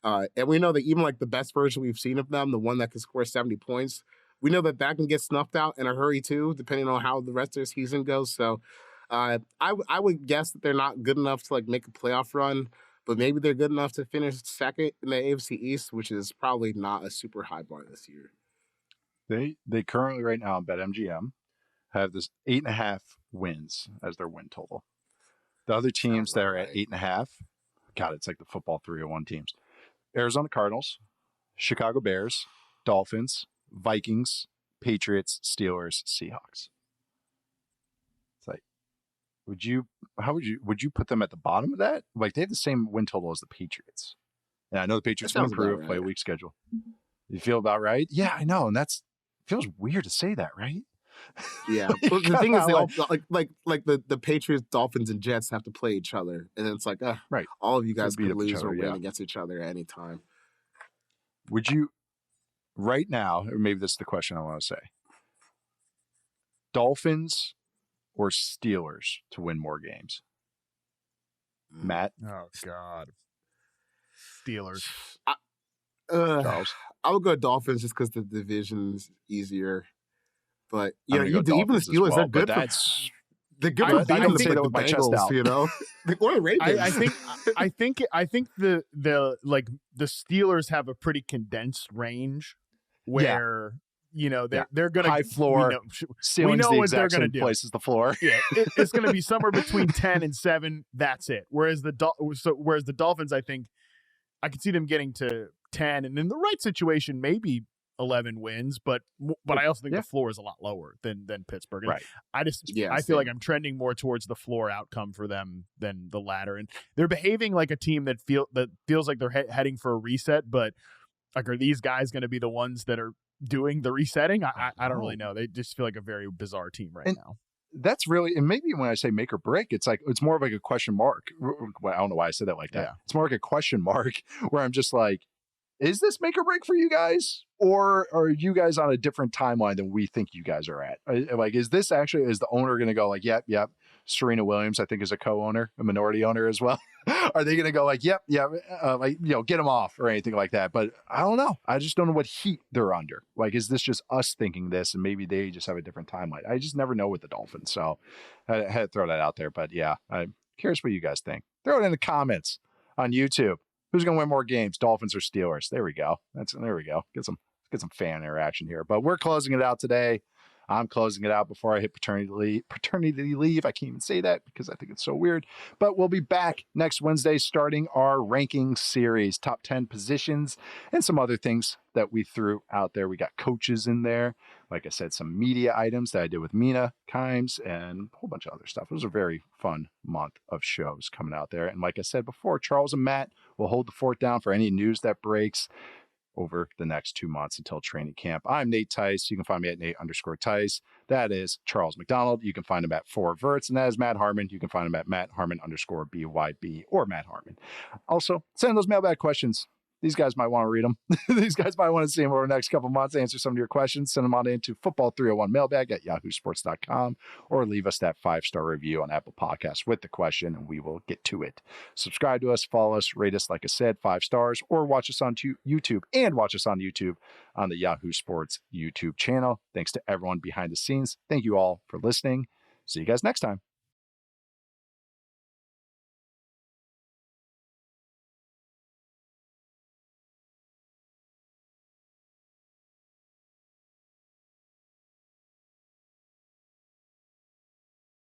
And we know that even like the best version we've seen of them, the one that can score 70 points, we know that can get snuffed out in a hurry too, depending on how the rest of the season goes. So I would guess that they're not good enough to like make a playoff run, but maybe they're good enough to finish second in the AFC East, which is probably not a super high bar this year. They currently right now on BetMGM have this 8.5 wins as their win total. The other teams that are at 8.5, God, it's like the football 301 teams. Arizona Cardinals, Chicago Bears, Dolphins, Vikings, Patriots, Steelers, Seahawks. Would you put them at the bottom of that? Like they have the same win total as the Patriots. And I know the Patriots will improve, play a weak schedule. You feel about right? Yeah, I know. And feels weird to say that, right? Yeah. Well, the thing is, they all, like the Patriots, Dolphins, and Jets have to play each other. And it's like, right. All of you guys could lose or win against each other at any time. Would you, right now, or maybe this is the question I want to say, Dolphins or Steelers to win more games? Matt? Oh, God. Steelers. Charles? I would go Dolphins just because the division's easier. But, even the Steelers, they're good. They're good for beating the Bengals, Or the Ravens. I think the Steelers have a pretty condensed range where... they're going to high floor. We know what they're going to do. Places the floor. Yeah, it's going to be somewhere between 10 and 7. That's it. Whereas the Dolphins, I think, I could see them getting to 10, and in the right situation, maybe 11 wins. But I also think the floor is a lot lower than Pittsburgh. And right. I feel like I'm trending more towards the floor outcome for them than the latter. And they're behaving like a team that feels like they're heading for a reset. But like, are these guys going to be the ones that are doing the resetting? I don't really know. They just feel like a very bizarre team now. That's really, and maybe when I say make or break, it's more of like a question mark. Well, I don't know why I said that like that. Yeah. It's more like a question mark where I'm just like, is this make or break for you guys? Or are you guys on a different timeline than we think you guys are at? Like, is this actually, is the owner going to go like, yep, Serena Williams, I think, is a co-owner, a minority owner as well. Are they going to go like, yep, like, get them off or anything like that? But I don't know. I just don't know what heat they're under. Like, is this just us thinking this and maybe they just have a different timeline? I just never know with the Dolphins. So I had to throw that out there. But yeah, I'm curious what you guys think. Throw it in the comments on YouTube. Who's going to win more games, Dolphins or Steelers? There we go. There we go. Get some fan interaction here. But we're closing it out today. I'm closing it out before I hit paternity leave. I can't even say that because I think it's so weird. But we'll be back next Wednesday starting our ranking series, top 10 positions, and some other things that we threw out there. We got coaches in there. Like I said, some media items that I did with Mina Kimes and a whole bunch of other stuff. It was a very fun month of shows coming out there. And like I said before, Charles and Matt will hold the fort down for any news that breaks over the next 2 months until training camp. I'm Nate Tice. You can find me at Nate_Tice. That is Charles McDonald. You can find him at 4Verts, and that is Matt Harmon. You can find him at Matt Harmon_BYB or Matt Harmon. Also, send those mailbag questions. These guys might want to read them. These guys might want to see them over the next couple months, answer some of your questions. Send them on into football301mailbag at yahoosports.com or leave us that 5-star review on Apple Podcasts with the question, and we will get to it. Subscribe to us, follow us, rate us, like I said, 5 stars, or watch us on YouTube and watch us on YouTube on the Yahoo Sports YouTube channel. Thanks to everyone behind the scenes. Thank you all for listening. See you guys next time.